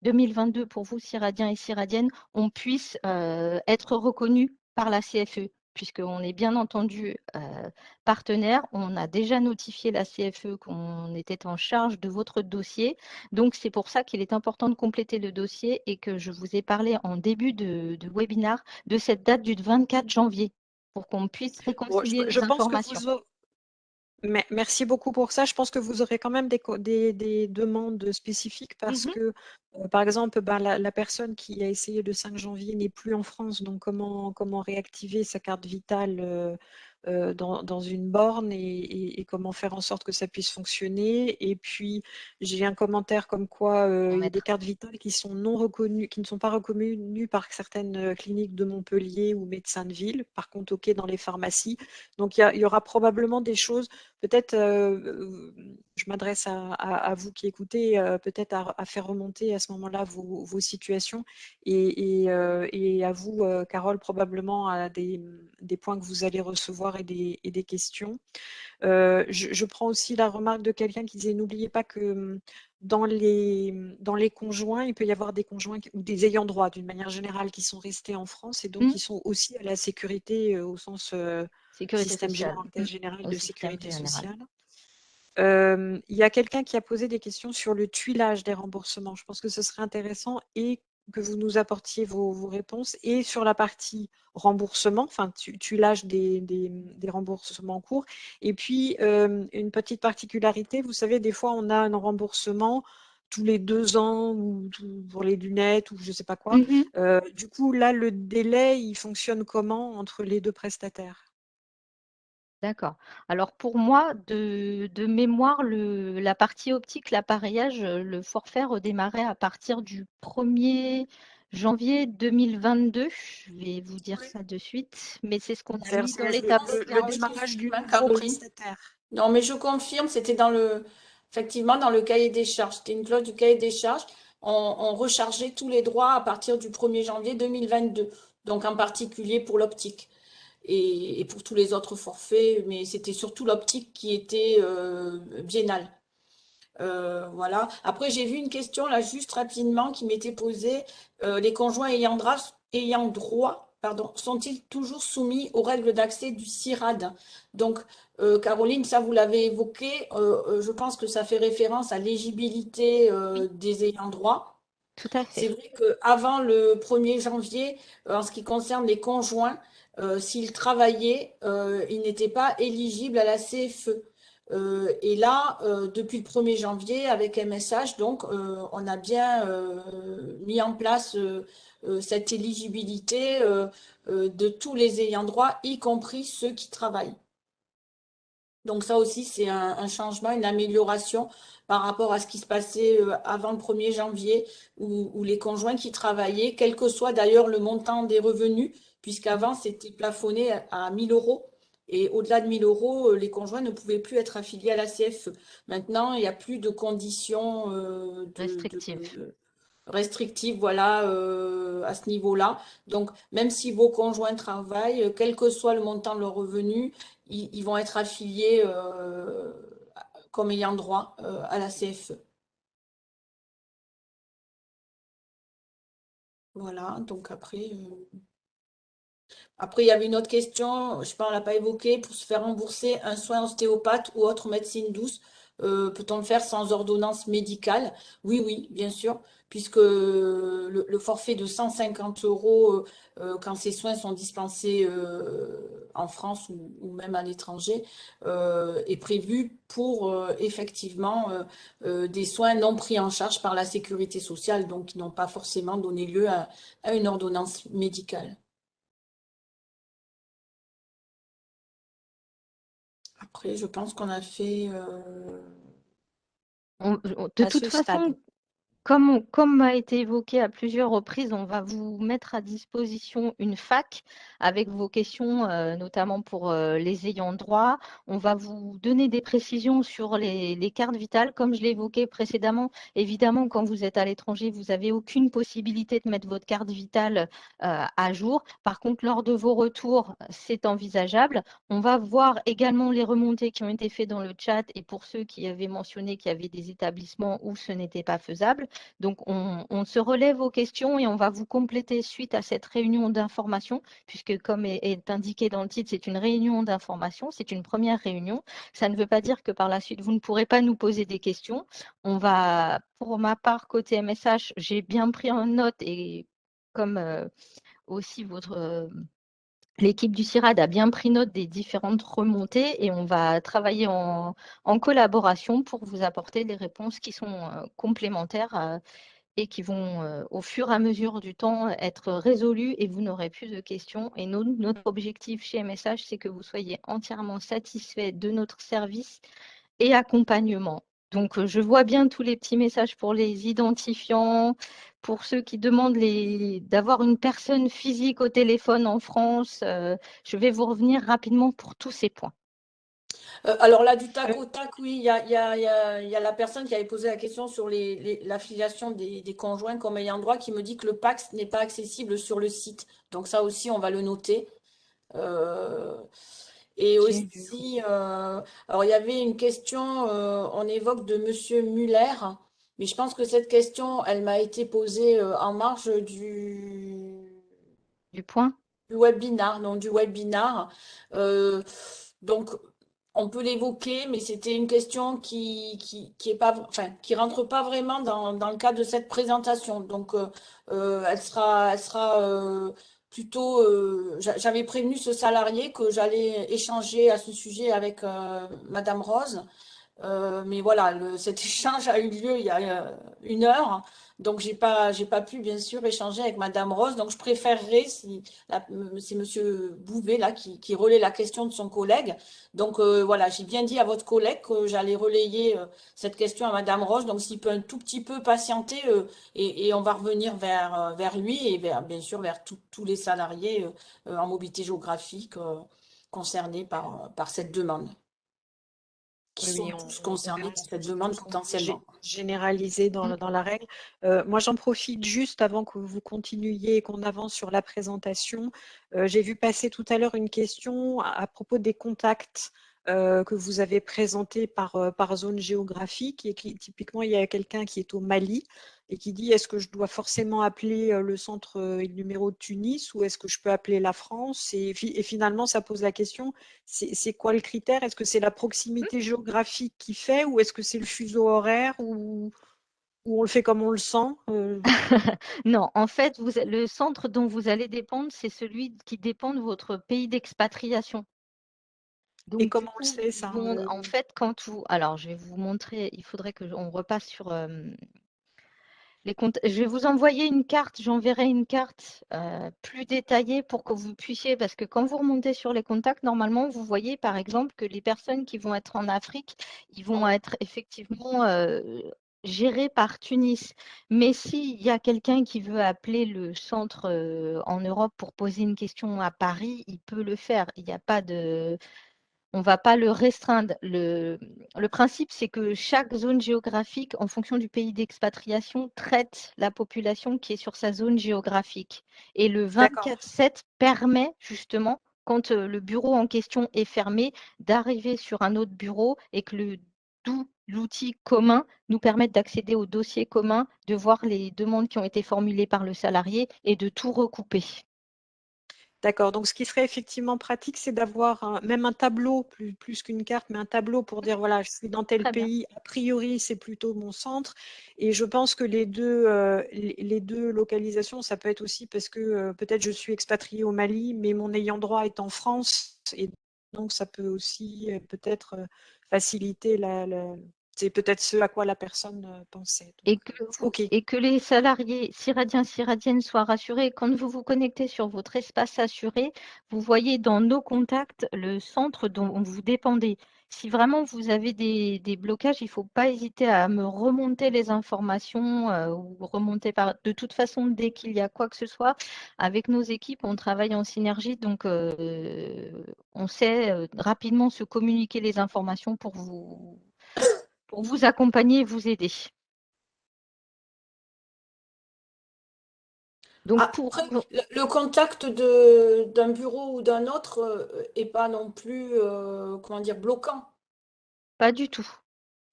A: 2022 pour vous, Cyradiens et Cyradiennes, on puisse être reconnus par la CFE puisqu'on est bien entendu partenaire. On a déjà notifié la CFE qu'on était en charge de votre dossier. Donc, c'est pour ça qu'il est important de compléter le dossier et que je vous ai parlé en début de webinaire de cette date du 24 janvier pour qu'on puisse
B: Bon,
A: réconcilier
B: je
A: les
B: pense que
A: informations.
B: Merci beaucoup pour ça. Je pense que vous aurez quand même des demandes spécifiques parce
A: Mhm.
B: que, par exemple, ben, la personne qui a essayé le 5 janvier n'est plus en France. Donc, comment réactiver sa carte vitale dans une borne et comment faire en sorte que ça puisse fonctionner. Et puis, j'ai un commentaire comme quoi
A: On
B: il y a des
A: mettra.
B: cartes vitales qui sont non reconnues, qui ne sont pas reconnues par certaines cliniques de Montpellier ou médecins de ville. Par contre, OK, dans les pharmacies. Donc, il y aura probablement des choses. Peut-être, je m'adresse à vous qui écoutez, peut-être à faire remonter à ce moment-là vos situations et à vous, Carole, probablement à des points que vous allez recevoir et des questions. Je prends aussi la remarque de quelqu'un qui disait, n'oubliez pas que dans les conjoints, il peut y avoir des conjoints ou des ayants droit d'une manière générale qui sont restés en France et donc
A: Mm.
B: qui sont aussi à la sécurité au sens
A: Sécurité
B: système
A: sociale.
B: général, caisse générale
A: Au
B: de
A: système
B: sécurité
A: général.
B: sociale. Il y a quelqu'un qui a posé des questions sur le tuilage des remboursements. Je pense que ce serait intéressant et que vous nous apportiez vos réponses et sur la partie remboursement, enfin tuilage des remboursements en cours. Et puis, une petite particularité, vous savez, des fois, on a un remboursement tous les 2 ans ou pour les lunettes ou je ne sais pas quoi.
A: Mhm.
B: Du coup, là, le délai, il fonctionne comment entre les deux prestataires?
A: D'accord. Alors pour moi, de mémoire, la partie optique, l'appareillage, le forfait redémarrait à partir du 1er janvier 2022. Je vais vous dire ça de suite, mais c'est ce qu'on a mis
B: C'est
A: dans les
D: Non,
A: tableaux
D: c'est
A: de
B: le
D: non, c'est
B: démarrage
A: garantie.
B: du
D: sûr, hein,
B: nouveau
D: Caroline.
B: prestataire.
D: Non, mais je confirme, c'était effectivement, dans le cahier des charges. C'était une clause du cahier des charges. On rechargeait tous les droits à partir du 1er janvier 2022. Donc, en particulier pour l'optique et pour tous les autres forfaits, mais c'était surtout l'optique qui était biennale. Voilà. Après, j'ai vu une question là juste rapidement qui m'était posée. Les conjoints ayant droit, pardon, sont-ils toujours soumis aux règles d'accès du CIRAD? Donc, Caroline, ça vous l'avez évoqué. Je pense que ça fait référence à l'éligibilité
A: Oui,
D: des ayants droit.
A: tout à
D: C'est
A: fait.
D: vrai qu'avant le 1er janvier, en ce qui concerne les conjoints, s'ils travaillaient, ils n'étaient pas éligibles à la CFE. Et là, depuis le 1er janvier, avec MSH, donc, on a bien mis en place cette éligibilité de tous les ayants droit, y compris ceux qui travaillent. Donc ça aussi, c'est un changement, une amélioration par rapport à ce qui se passait avant le 1er janvier, où les conjoints qui travaillaient, quel que soit d'ailleurs le montant des revenus,
A: Mhm.
D: puisqu'avant c'était plafonné à 1 000 euros, et au-delà de 1 000 euros, les conjoints ne pouvaient plus être affiliés à la CFE. Maintenant, il n'y a plus de conditions
A: Restrictive.
D: restrictive, voilà, à ce niveau-là. Donc, même si vos conjoints travaillent, quel que soit le montant de leurs revenus, ils vont être affiliés comme ayant droit à la CFE. Voilà, donc après, il y avait une autre question, je sais pas, on l'a pas évoqué, pour se faire rembourser un soin ostéopathe ou autre médecine douce, peut-on le faire sans ordonnance médicale? Oui, oui, bien sûr, puisque le forfait de 150 euros, quand ces soins sont dispensés en France ou même à l'étranger, est prévu pour effectivement des soins non pris en charge par la sécurité sociale, donc qui n'ont pas forcément donné lieu à une ordonnance médicale. Après, je pense qu'on a fait.
A: De
B: À
A: toute
B: ce stade.
A: façon, comme a été évoqué à plusieurs reprises, on va vous mettre à disposition une fac avec vos questions, notamment pour les ayants droit. On va vous donner des précisions sur les cartes vitales. Comme je l'ai évoqué précédemment, évidemment, quand vous êtes à l'étranger, vous n'avez aucune possibilité de mettre votre carte vitale à jour. Par contre, lors de vos retours, c'est envisageable. On va voir également les remontées qui ont été faites dans le chat et pour ceux qui avaient mentionné qu'il y avait des établissements où ce n'était pas faisable. Donc, on se relève vos questions et on va vous compléter suite à cette réunion d'information, puisque comme est indiqué dans le titre, c'est une réunion d'information, c'est une première réunion. Ça ne veut pas dire que par la suite, vous ne pourrez pas nous poser des questions. On va, pour ma part, côté MSH, j'ai bien pris en note et comme aussi votre l'équipe du CIRAD a bien pris note des différentes remontées et on va travailler en collaboration pour vous apporter les réponses qui sont complémentaires et qui vont, au fur et à mesure du temps, être résolues et vous n'aurez plus de questions. Et notre objectif chez MSH, c'est que vous soyez entièrement satisfait de notre service et accompagnement. Donc, je vois bien tous les petits messages pour les identifiants, pour ceux qui demandent d'avoir une personne physique au téléphone en France. Je vais vous revenir rapidement pour tous ces points.
D: Alors là, du tac au tac, oui, il y a la personne qui avait posé la question sur l'affiliation des conjoints comme ayant droit qui me dit que le PACS n'est pas accessible sur le site. Donc ça aussi, on va le noter. Euh, et aussi, alors il y avait une question, on évoque de Monsieur Muller, mais je pense que cette question, elle m'a été posée en marge
A: Du point.
D: du webinar, non, du webinar. Donc, on peut l'évoquer, mais c'était une question qui est pas, enfin, qui rentre pas vraiment dans le cadre de cette présentation. Donc, elle sera plutôt. J'avais prévenu ce salarié que j'allais échanger à ce sujet avec Madame Rose. Mais voilà, cet échange a eu lieu il y a 1 heure, donc j'ai pas pu bien sûr échanger avec Madame Rose. Donc je préférerais si c'est Monsieur Bouvet là qui relaie la question de son collègue. Donc voilà, j'ai bien dit à votre collègue que j'allais relayer cette question à Madame Rose. Donc s'il peut un tout petit peu patienter et on va revenir vers lui et bien sûr vers tous les salariés en mobilité géographique concernés par cette demande qui
B: Oui,
D: sont
B: oui,
D: tous
B: on
D: concernés
B: verra
D: par
B: si
D: cette
B: c'est
D: demande
B: tous
D: potentiellement.
B: généralisé
A: Mm.
B: dans la règle. Moi, j'en profite juste avant que vous continuiez et qu'on avance sur la présentation. J'ai vu passer tout à l'heure une question à propos des contacts que vous avez présentés par zone géographique et typiquement, il y a quelqu'un qui est au Mali et qui dit est-ce que je dois forcément appeler le centre et le numéro de Tunis ou est-ce que je peux appeler la France et finalement, ça pose la question c'est quoi le critère? Est-ce que c'est la proximité géographique qui fait ou est-ce que c'est le fuseau horaire ou on le fait comme on le sent?
A: Non, en fait, le centre dont vous allez dépendre, c'est celui qui dépend de votre pays d'expatriation.
B: Et
A: Donc, du
B: comment on le
A: coup,
B: sait ça?
A: en fait, quand vous... Alors, je vais vous montrer, il faudrait qu'on repasse sur les comptes. Je vais vous envoyer une carte, j'enverrai une carte plus détaillée pour que vous puissiez, parce que quand vous remontez sur les contacts, normalement, vous voyez par exemple que les personnes qui vont être en Afrique, ils vont être effectivement gérés par Tunis. Mais s'il y a quelqu'un qui veut appeler le centre en Europe pour poser une question à Paris, il peut le faire. Il n'y a pas de... On ne va pas le restreindre. Le principe, c'est que chaque zone géographique, en fonction du pays d'expatriation, traite la population qui est sur sa zone géographique. Et le
B: D'accord.
A: 24/7 permet justement, quand le bureau en question est fermé, d'arriver sur un autre bureau et que d'où l'outil commun nous permette d'accéder au dossier commun, de voir les demandes qui ont été formulées par le salarié et de tout recouper.
B: D'accord. Donc, ce qui serait effectivement pratique, c'est d'avoir même un tableau, plus qu'une carte, mais un tableau pour dire, voilà, je suis dans tel
A: Très bien.
B: pays, a priori, c'est plutôt mon centre. Et je pense que les deux localisations, ça peut être aussi parce que peut-être je suis expatriée au Mali, mais mon ayant droit est en France. Et donc, ça peut aussi peut-être faciliter c'est peut-être ce à quoi la personne pensait.
A: Et
B: Donc,
A: que,
B: OK.
A: et que les salariés ciradiens, ciradiennes soient rassurés. Quand vous vous connectez sur votre espace assuré, vous voyez dans nos contacts le centre dont vous dépendez. Si vraiment vous avez des blocages, il ne faut pas hésiter à me remonter les informations ou remonter par... De toute façon, dès qu'il y a quoi que ce soit, avec nos équipes, on travaille en synergie. Donc, on sait rapidement se communiquer les informations pour vous accompagner et vous aider. Donc
D: Après, le contact d'un bureau ou d'un autre est pas non plus, comment dire, bloquant.
A: pas du tout.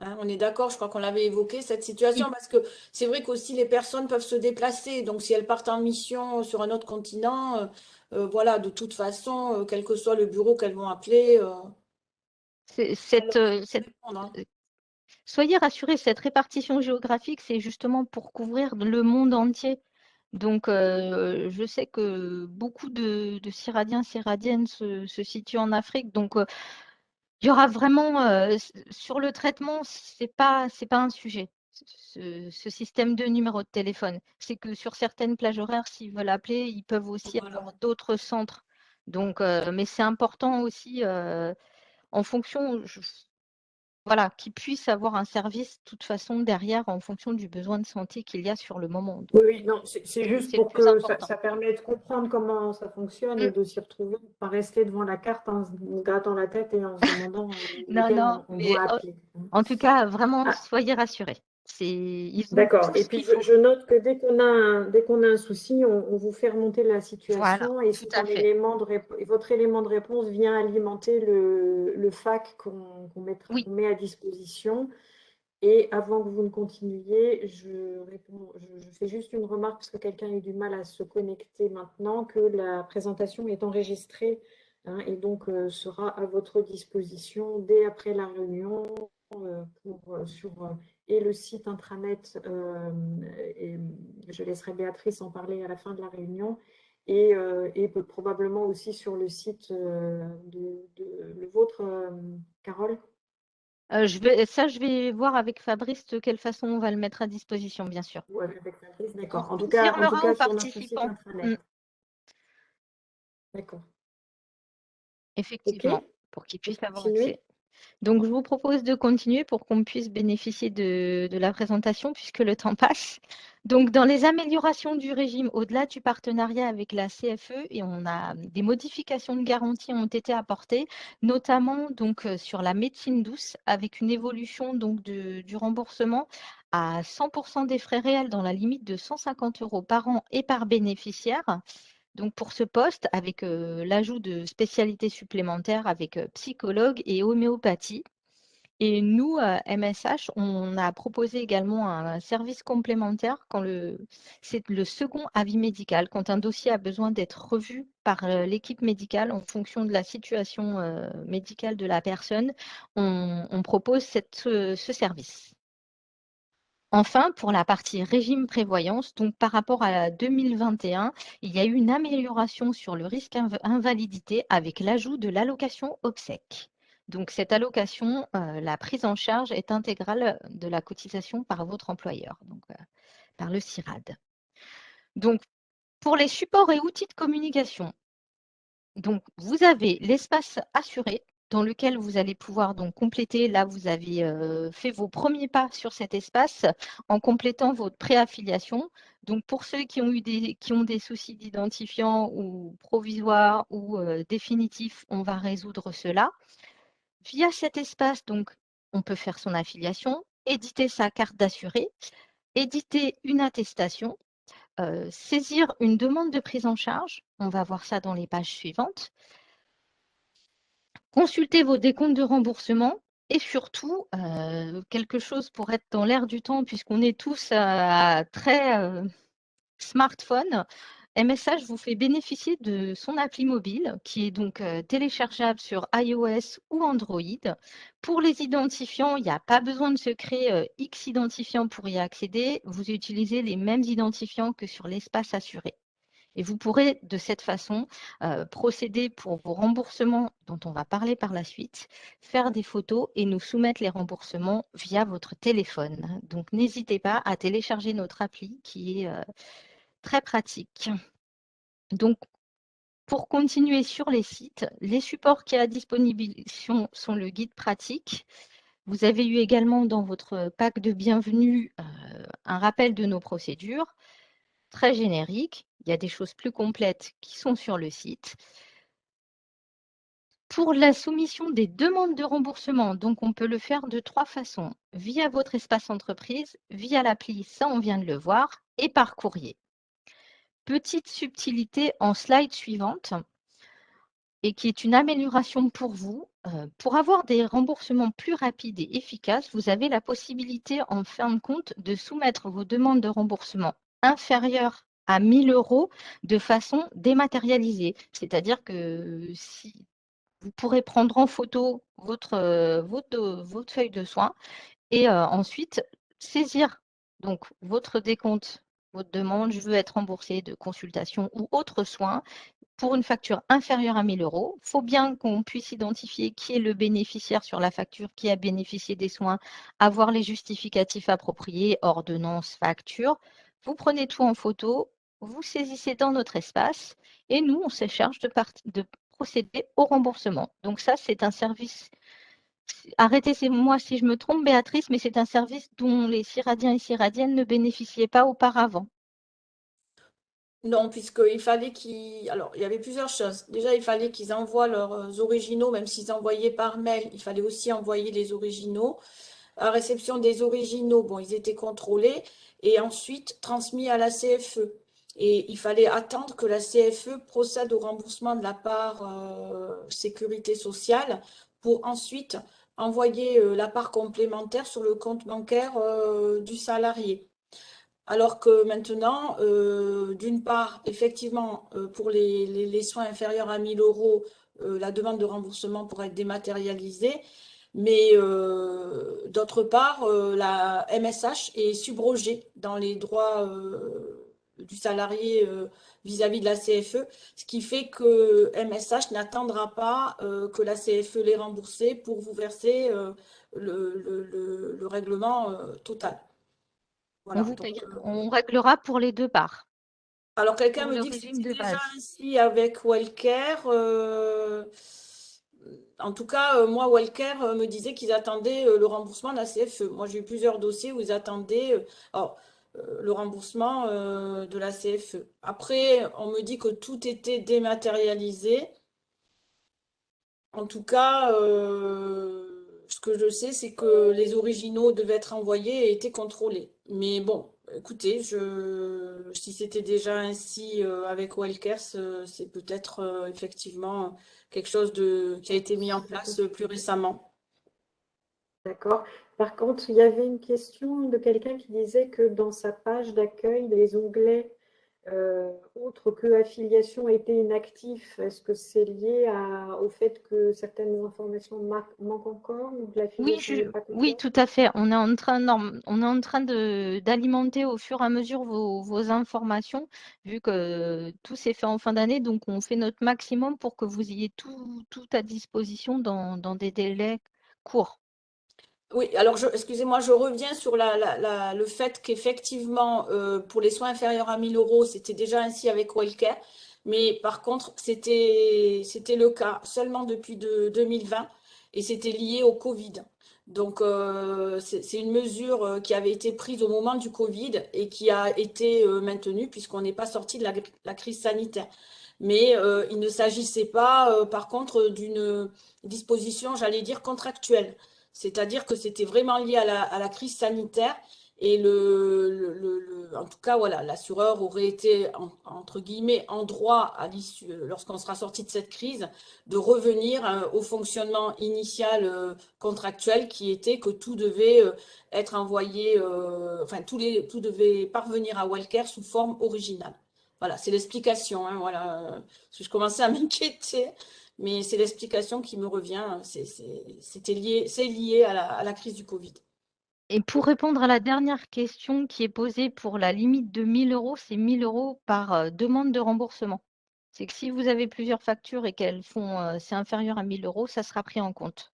D: Hein. On est d'accord, je crois qu'on l'avait évoqué, cette situation,
A: Il-
D: parce que c'est vrai qu'aussi les personnes peuvent se déplacer. Donc, si elles partent en mission sur un autre continent, voilà, de toute façon, quel que soit le bureau qu'elles vont appeler, elles
A: Cette,
D: vont
A: cette-
D: répondre. Hein.
A: soyez rassurés, cette répartition géographique, c'est justement pour couvrir le monde entier. Donc, je sais que beaucoup de Ciradiens, Ciradiennes se situent en Afrique. Donc, il y aura vraiment, sur le traitement, c'est pas un sujet, ce système de numéro de téléphone. C'est que sur certaines plages horaires, s'ils veulent appeler, ils peuvent aussi
D: Voilà.
A: avoir d'autres centres. Donc, mais c'est important aussi, en fonction, voilà, qu'ils puissent avoir un service, de toute façon, derrière, en fonction du besoin de santé qu'il y a sur le moment. Donc,
E: Oui, oui, non, c'est juste
A: c'est le
E: pour
A: plus
E: que
A: important.
E: ça permet de comprendre comment ça fonctionne et
A: Mm.
E: de s'y retrouver, pas rester devant la carte en se grattant la tête et en se demandant
A: Non,
E: lequel
A: non,
E: on
A: mais
E: doit appeler.
A: en tout cas, vraiment,
E: Ah,
A: soyez rassurés. Ils ont
E: d'accord.
A: tout
E: Et
A: ce
E: puis
A: qu'il faut.
E: je note que dès qu'on a un souci, on vous fait remonter la
A: Voilà,
E: situation et
A: tout
E: c'est
A: à fait.
E: et votre élément de réponse vient alimenter le FAQ qu'on
A: Oui.
E: met à disposition. Et avant que vous ne continuiez, je fais juste une remarque parce que quelqu'un a eu du mal à se connecter maintenant, que la présentation est enregistrée, hein, et donc sera à votre disposition dès après la réunion sur et le site intranet, et je laisserai Béatrice en parler à la fin de la réunion, et probablement aussi sur le site le vôtre, Carole.
A: Je vais voir avec Fabrice de quelle façon on va le mettre à disposition, bien sûr.
E: Ouais, avec Fabrice,
A: On
E: d'accord. En tout
A: confirmera
E: cas,
A: aux
E: sur notre site
A: participants.
E: intranet. D'accord. OK,
A: Effectivement, pour qu'ils
E: on
A: puissent avoir accès.
E: continue.
A: Donc, je vous propose de continuer pour qu'on puisse bénéficier de la présentation puisque le temps passe. Donc, dans les améliorations du régime, au-delà du partenariat avec la CFE, et on a des modifications de garantie ont été apportées, notamment donc sur la médecine douce, avec une évolution donc du remboursement à 100% des frais réels dans la limite de 150 € par an et par bénéficiaire. Donc pour ce poste, avec l'ajout de spécialités supplémentaires avec psychologue et homéopathie. Et nous, MSH, on a proposé également un service complémentaire quand c'est le second avis médical, quand un dossier a besoin d'être revu par l'équipe médicale en fonction de la situation médicale de la personne, on propose ce service. Enfin, pour la partie régime prévoyance, donc par rapport à 2021, il y a eu une amélioration sur le risque invalidité avec l'ajout de l'allocation obsèque. Donc cette allocation, la prise en charge est intégrale de la cotisation par votre employeur, donc par le CIRAD. Donc pour les supports et outils de communication, donc vous avez l'espace assuré dans lequel vous allez pouvoir donc compléter. Là, vous avez fait vos premiers pas sur cet espace en complétant votre préaffiliation. Donc, pour ceux qui ont des soucis d'identifiant ou provisoires ou définitifs, on va résoudre cela. Via cet espace, donc, on peut faire son affiliation, éditer sa carte d'assuré, éditer une attestation, saisir une demande de prise en charge. On va voir ça dans les pages suivantes. Consultez vos décomptes de remboursement et surtout, quelque chose pour être dans l'air du temps, puisqu'on est tous très smartphone. MSH vous fait bénéficier de son appli mobile qui est donc téléchargeable sur iOS ou Android. Pour les identifiants, il n'y a pas besoin de se créer X identifiants pour y accéder. Vous utilisez les mêmes identifiants que sur l'espace assuré. Et vous pourrez de cette façon procéder pour vos remboursements dont on va parler par la suite, faire des photos et nous soumettre les remboursements via votre téléphone. Donc n'hésitez pas à télécharger notre appli qui est très pratique. Donc pour continuer sur les sites, les supports qui à disposition sont le guide pratique. Vous avez eu également dans votre pack de bienvenue un rappel de nos procédures, très générique. Il y a des choses plus complètes qui sont sur le site. Pour la soumission des demandes de remboursement, donc on peut le faire de 3 façons. Via votre espace entreprise, via l'appli, ça on vient de le voir, et par courrier. Petite subtilité en slide suivante, et qui est une amélioration pour vous. Pour avoir des remboursements plus rapides et efficaces, vous avez la possibilité en fin de compte de soumettre vos demandes de remboursement inférieures à 1 000 € de façon dématérialisée. C'est-à-dire que si vous pourrez prendre en photo votre feuille de soins et ensuite saisir donc votre décompte votre demande, je veux être remboursé de consultation ou autre soin pour une facture inférieure à 1 000 €. Il faut bien qu'on puisse identifier qui est le bénéficiaire sur la facture, qui a bénéficié des soins, avoir les justificatifs appropriés, ordonnance, facture. Vous prenez tout en photo, vous saisissez dans notre espace et nous, on se charge de procéder au remboursement. Donc ça, c'est un service, arrêtez-moi si je me trompe, Béatrice, mais c'est un service dont les Ciradiens et Ciradiennes ne bénéficiaient pas auparavant.
D: Non, puisqu'il fallait qu'ils... Alors, il y avait plusieurs choses. Déjà, il fallait qu'ils envoient leurs originaux, même s'ils envoyaient par mail, il fallait aussi envoyer les originaux. À réception des originaux, bon, ils étaient contrôlés et ensuite transmis à la CFE. Et il fallait attendre que la CFE procède au remboursement de la part sécurité sociale pour ensuite envoyer la part complémentaire sur le compte bancaire du salarié. Alors que maintenant, d'une part, effectivement, pour les soins inférieurs à 1 000 €, la demande de remboursement pourrait être dématérialisée, mais d'autre part, la MSH est subrogée dans les droits du salarié vis-à-vis de la CFE, ce qui fait que MSH n'attendra pas que la CFE l'ait remboursé pour vous verser le règlement total. Voilà, donc,
A: On réglera pour les deux parts,
D: alors quelqu'un
A: pour
D: me
A: le
D: dit que
A: régime
D: c'était
A: de
D: déjà
A: base.
D: ainsi avec Wellcare. En tout cas, moi, Wellcare me disait qu'ils attendaient le remboursement de la CFE. Moi, j'ai eu plusieurs dossiers où ils attendaient alors, le remboursement de la CFE. Après, on me dit que tout était dématérialisé. En tout cas, ce que je sais, c'est que les originaux devaient être envoyés et étaient contrôlés. Mais bon, écoutez, si c'était déjà ainsi avec Wellcare, c'est peut-être effectivement quelque chose qui a été mis en place plus récemment.
E: D'accord. Par contre, il y avait une question de quelqu'un qui disait que dans sa page d'accueil, les onglets autres que affiliation étaient inactifs. Est-ce que c'est lié au fait que certaines informations manquent encore, donc l'affiliation n'est pas
A: Oui,
E: complète?
A: tout à fait. On est en train d'alimenter au fur et à mesure vos informations, vu que tout s'est fait en fin d'année. Donc, on fait notre maximum pour que vous ayez tout à disposition dans des délais courts.
D: Oui, alors excusez-moi, je reviens sur le fait qu'effectivement, pour les soins inférieurs à 1 000 €, c'était déjà ainsi avec Wellcare, mais par contre, c'était le cas seulement depuis 2020 et c'était lié au Covid. Donc, c'est une mesure qui avait été prise au moment du Covid et qui a été maintenue puisqu'on n'est pas sorti de la crise sanitaire. Mais il ne s'agissait pas, par contre, d'une disposition, j'allais dire, contractuelle. C'est-à-dire que c'était vraiment lié à la crise sanitaire et en tout cas, voilà, l'assureur aurait été, entre guillemets, en droit à l'issue, lorsqu'on sera sorti de cette crise, de revenir au fonctionnement initial contractuel qui était que tout devait être envoyé, enfin, tout devait parvenir à Wellcare sous forme originale. Voilà, c'est l'explication, hein, voilà, parce que je commençais à m'inquiéter. Mais c'est l'explication qui me revient. C'est lié à la crise du Covid.
A: Et pour répondre à la dernière question qui est posée pour la limite de 1 000 €, c'est 1 000 € par demande de remboursement. C'est que si vous avez plusieurs factures et qu'elles font, c'est inférieur à 1 000 €, ça sera pris en compte.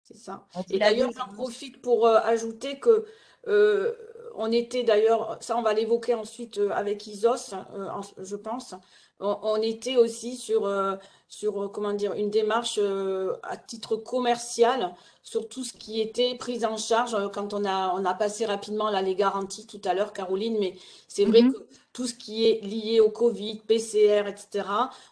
D: C'est ça.
A: On dit
D: Et
A: la
D: d'ailleurs,
A: deux.
D: j'en profite pour ajouter que on était d'ailleurs, ça on va l'évoquer ensuite avec Isos, je pense, on était aussi sur comment dire, une démarche à titre commercial sur tout ce qui était prise en charge quand on a passé rapidement là, les garanties tout à l'heure, Caroline, mais c'est vrai que tout ce qui est lié au Covid, PCR, etc.,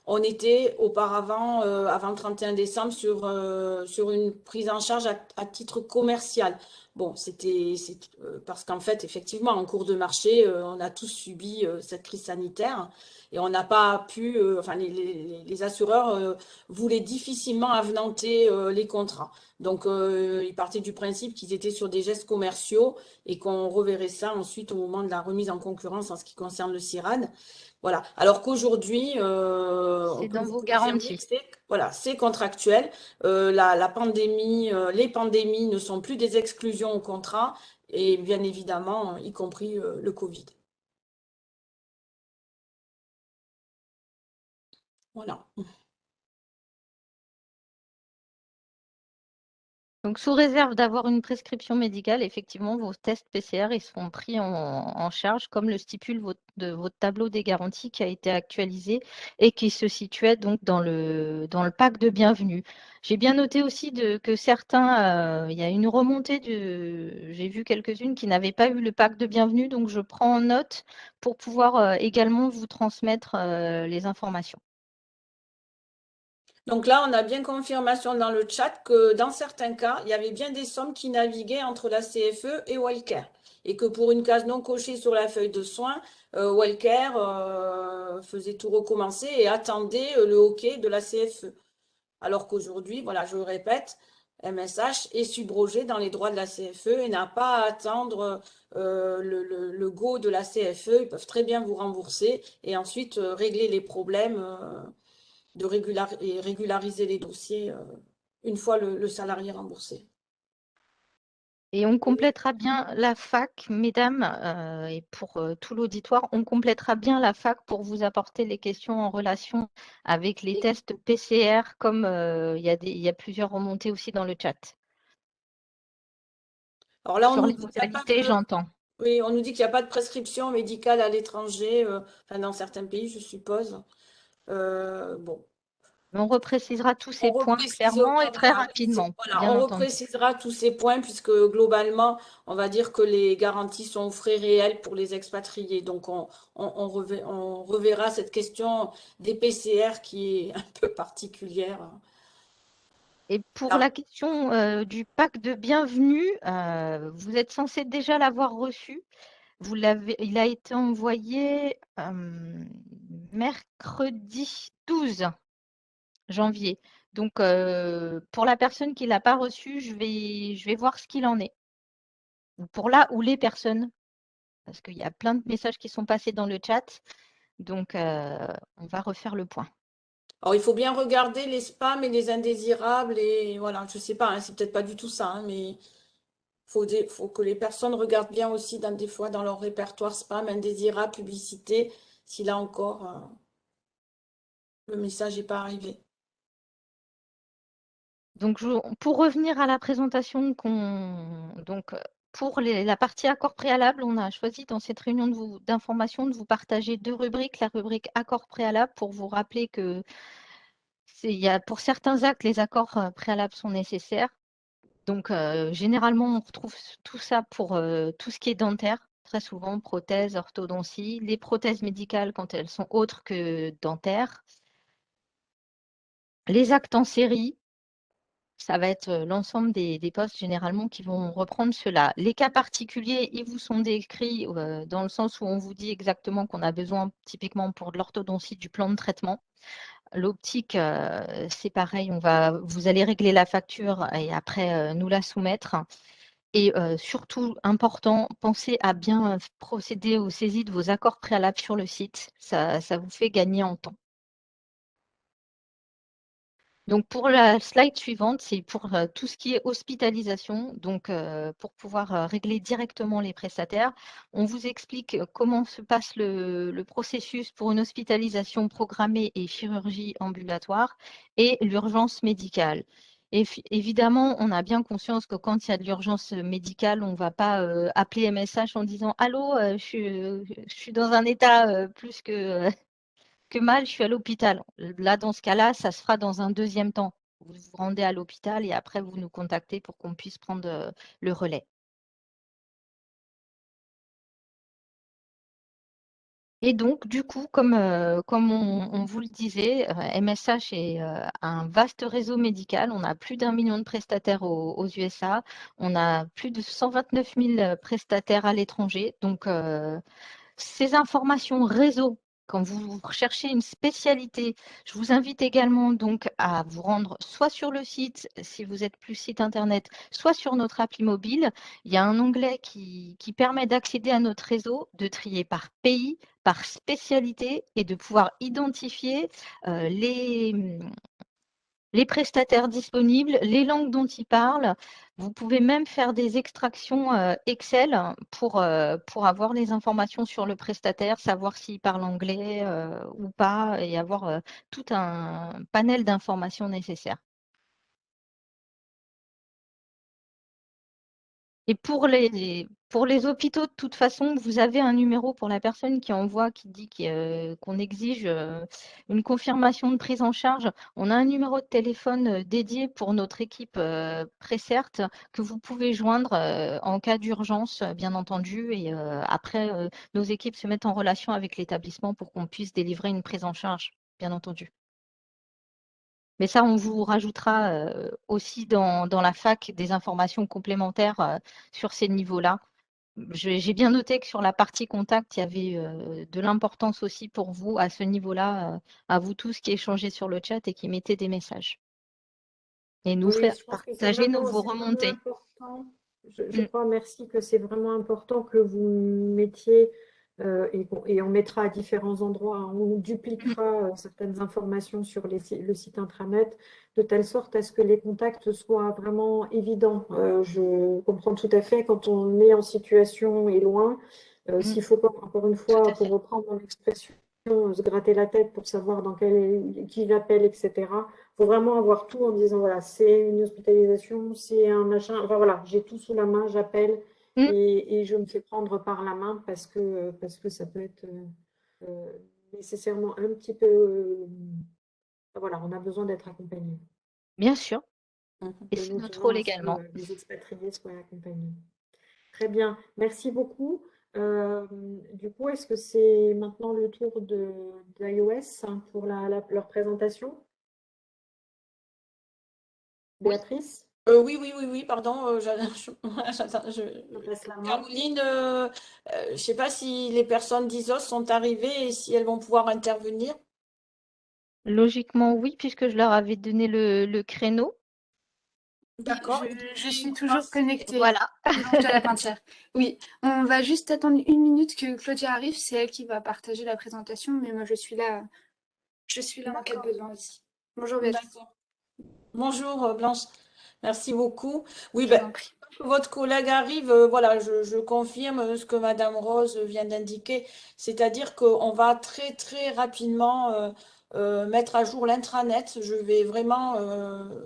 D: on était auparavant, avant le 31 décembre, sur une prise en charge à titre commercial. Bon, parce qu'en fait, effectivement, en cours de marché, on a tous subi cette crise sanitaire et on n'a pas pu, enfin, les assureurs voulaient difficilement avenanter les contrats. Donc, ils partaient du principe qu'ils étaient sur des gestes commerciaux et qu'on reverrait ça ensuite au moment de la remise en concurrence en ce qui concerne le CIRAD. Voilà. Alors qu'aujourd'hui, on
A: C'est
D: peut
A: dans
D: vous
A: vos
D: confirmer
A: garanties.
D: que c'est contractuel. La pandémie, les pandémies ne sont plus des exclusions au contrat et bien évidemment, y compris le Covid. Voilà.
A: Donc, sous réserve d'avoir une prescription médicale, effectivement, vos tests PCR ils seront pris en charge, comme le stipule votre tableau des garanties qui a été actualisé et qui se situait donc dans le pack de bienvenue. J'ai bien noté aussi que certains, il y a une remontée j'ai vu quelques-unes qui n'avaient pas eu le pack de bienvenue, donc je prends en note pour pouvoir également vous transmettre les informations.
D: Donc là, on a bien confirmation dans le chat que dans certains cas, il y avait bien des sommes qui naviguaient entre la CFE et Wellcare. Et que pour une case non cochée sur la feuille de soins, Wellcare faisait tout recommencer et attendait le OK de la CFE. Alors qu'aujourd'hui, voilà, je le répète, MSH est subrogé dans les droits de la CFE et n'a pas à attendre le go de la CFE. Ils peuvent très bien vous rembourser et ensuite régler les problèmes et régulariser les dossiers une fois le salarié remboursé.
A: Et on complétera bien la fac, mesdames, et pour tout l'auditoire, on complétera bien la fac pour vous apporter les questions en relation avec les tests PCR, comme il y a plusieurs remontées aussi dans le chat.
D: Alors là, on
A: Sur
D: nous
A: les
D: dit qu'il n'y a pas
A: modalités,
D: de...
A: j'entends.
D: Oui, on nous dit qu'il n'y a pas de prescription médicale à l'étranger, enfin, dans certains pays, je suppose. Bon,
A: On reprécisera tous
D: on
A: ces points
D: reprécisera,
A: clairement et très
D: voilà,
A: rapidement,
D: voilà,
A: bien
D: on
A: entendu.
D: reprécisera tous ces points puisque globalement, on va dire que les garanties sont aux frais réels pour les expatriés. Donc, on reverra cette question des PCR qui est un peu particulière.
A: Et pour
D: Ah,
A: la question du pack de bienvenue, vous êtes censé déjà l'avoir reçu. Il a été envoyé mercredi 12 janvier. Donc, pour la personne qui ne l'a pas reçu, je vais voir ce qu'il en est. Pour là ou les personnes, parce qu'il y a plein de messages qui sont passés dans le chat. Donc, on va refaire le point.
D: Alors, il faut bien regarder les spams et les indésirables et voilà, je sais pas, hein, c'est peut-être pas du tout ça, hein, mais faut que les personnes regardent bien aussi des fois dans leur répertoire spam, indésirables, publicité, si là encore le message n'est pas arrivé.
A: Donc, pour revenir à la présentation, pour la partie accord préalable, on a choisi dans cette réunion d'information de vous partager deux rubriques. La rubrique accord préalable pour vous rappeler que pour certains actes, les accords préalables sont nécessaires. Donc, généralement, on retrouve tout ça pour tout ce qui est dentaire, très souvent prothèses, orthodontie, les prothèses médicales quand elles sont autres que dentaires, les actes en série. Ça va être l'ensemble des postes généralement qui vont reprendre cela. Les cas particuliers, ils vous sont décrits dans le sens où on vous dit exactement qu'on a besoin typiquement pour de l'orthodontie du plan de traitement. L'optique, c'est pareil, vous allez régler la facture et après nous la soumettre. Et surtout, important, pensez à bien procéder aux saisies de vos accords préalables sur le site. Ça vous fait gagner en temps. Donc, pour la slide suivante, c'est pour tout ce qui est hospitalisation. Donc, pour pouvoir régler directement les prestataires, on vous explique comment se passe le processus pour une hospitalisation programmée et chirurgie ambulatoire et l'urgence médicale. Et évidemment, on a bien conscience que quand il y a de l'urgence médicale, on ne va pas appeler MSH en disant «Allô, je suis dans un état plus que mal, je suis à l'hôpital. Là, dans ce cas-là, ça se fera dans un deuxième temps. Vous vous rendez à l'hôpital et après, vous nous contactez pour qu'on puisse prendre le relais. Et donc, du coup, comme on vous le disait, MSH est un vaste réseau médical. On a plus d'1 million de prestataires aux USA. On a plus de 129 000 prestataires à l'étranger. Donc, ces informations réseau, quand vous recherchez une spécialité, je vous invite également donc à vous rendre soit sur le site, si vous êtes plus site internet, soit sur notre appli mobile. Il y a un onglet qui permet d'accéder à notre réseau, de trier par pays, par spécialité et de pouvoir identifier les les prestataires disponibles, les langues dont ils parlent. Vous pouvez même faire des extractions Excel pour avoir les informations sur le prestataire, savoir s'il parle anglais ou pas, et avoir tout un panel d'informations nécessaires. Et pour les hôpitaux, de toute façon, vous avez un numéro pour la personne qui envoie, qui dit qu'on exige une confirmation de prise en charge. On a un numéro de téléphone dédié pour notre équipe Pressert que vous pouvez joindre en cas d'urgence, bien entendu. Et après, nos équipes se mettent en relation avec l'établissement pour qu'on puisse délivrer une prise en charge, bien entendu. Mais ça, on vous rajoutera aussi dans la fac des informations complémentaires sur ces niveaux-là. J'ai bien noté que sur la partie contact, il y avait de l'importance aussi pour vous à ce niveau-là, à vous tous qui échangez sur le chat et qui mettez des messages. Et nous
E: Oui,
A: faire
E: je pense que
A: partager vos
E: c'est vraiment
A: remontées.
E: important. Je
A: Mm,
E: crois, merci, que c'est vraiment important que vous mettiez, et on mettra à différents endroits, hein, on
A: mm,
E: dupliquera certaines informations sur le site intranet, de telle sorte à ce que les contacts soient vraiment évidents. Je comprends tout à fait quand on est en situation et loin,
A: mm,
E: s'il faut pas, encore une
A: tout
E: fois,
A: à
E: pour
A: fait.
E: reprendre mon expression, se gratter la tête pour savoir qui l'appelle, etc. Faut vraiment avoir tout en disant, voilà, c'est une hospitalisation, c'est un machin. Enfin voilà, j'ai tout sous la main, j'appelle
A: Mm,
E: et je me fais prendre par la main parce que ça peut être euh, nécessairement un petit peu. Voilà, on a besoin d'être accompagné.
A: bien sûr.
D: Mhm.
A: Et
E: Et
A: c'est
E: nous
A: notre
E: tenons
A: rôle
E: à ce que
A: également.
E: les expatriés soient accompagnés. Très bien, merci beaucoup. Euh, du coup, est-ce que c'est maintenant le tour d'iOS pour leur présentation?
D: Oui.
E: Béatrice,
D: Oui, pardon.
E: je te laisse la main.
D: Caroline, je ne sais pas si les personnes d'ISOS sont arrivées et si elles vont pouvoir intervenir.
A: Logiquement, oui, puisque je leur avais donné le créneau.
F: Oui,
D: D'accord.
F: je suis
D: Écoutez,
F: toujours connectée.
A: Voilà.
F: Blanche de la Peintière. Oui, on va juste attendre une minute que Claudia arrive. C'est elle qui va partager la présentation, mais moi je suis là en cas de
D: D'accord.
F: besoin aussi. Bonjour Béatrice,
D: D'accord. Bonjour Blanche, merci beaucoup. Oui,
F: je vous
D: ben,
F: en prie.
D: votre collègue arrive, voilà, je confirme ce que Madame Rose vient d'indiquer, c'est-à-dire qu'on va très très rapidement mettre à jour l'intranet. Je vais vraiment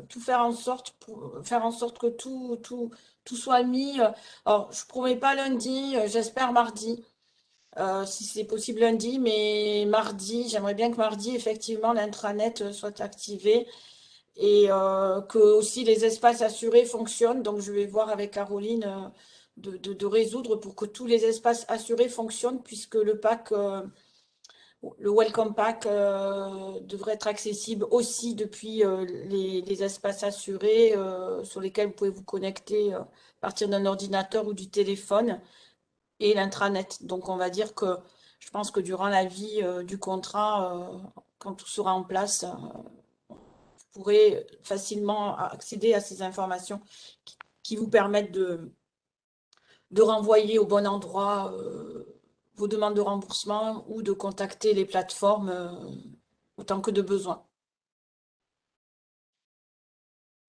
D: tout faire en sorte pour faire en sorte que tout soit mis. Alors, je promets pas lundi, j'espère mardi. Si c'est possible lundi, mais mardi, j'aimerais bien que mardi, effectivement, l'intranet soit activé et que aussi les espaces assurés fonctionnent. Donc, je vais voir avec Caroline de résoudre pour que tous les espaces assurés fonctionnent, puisque le pack, le Welcome Pack devrait être accessible aussi depuis les espaces assurés sur lesquels vous pouvez vous connecter à partir d'un ordinateur ou du téléphone et l'intranet. Donc, on va dire que je pense que durant la vie du contrat, quand tout sera en place, vous pourrez facilement accéder à ces informations qui vous permettent de renvoyer au bon endroit vos demandes de remboursement ou de contacter les plateformes autant que de besoin.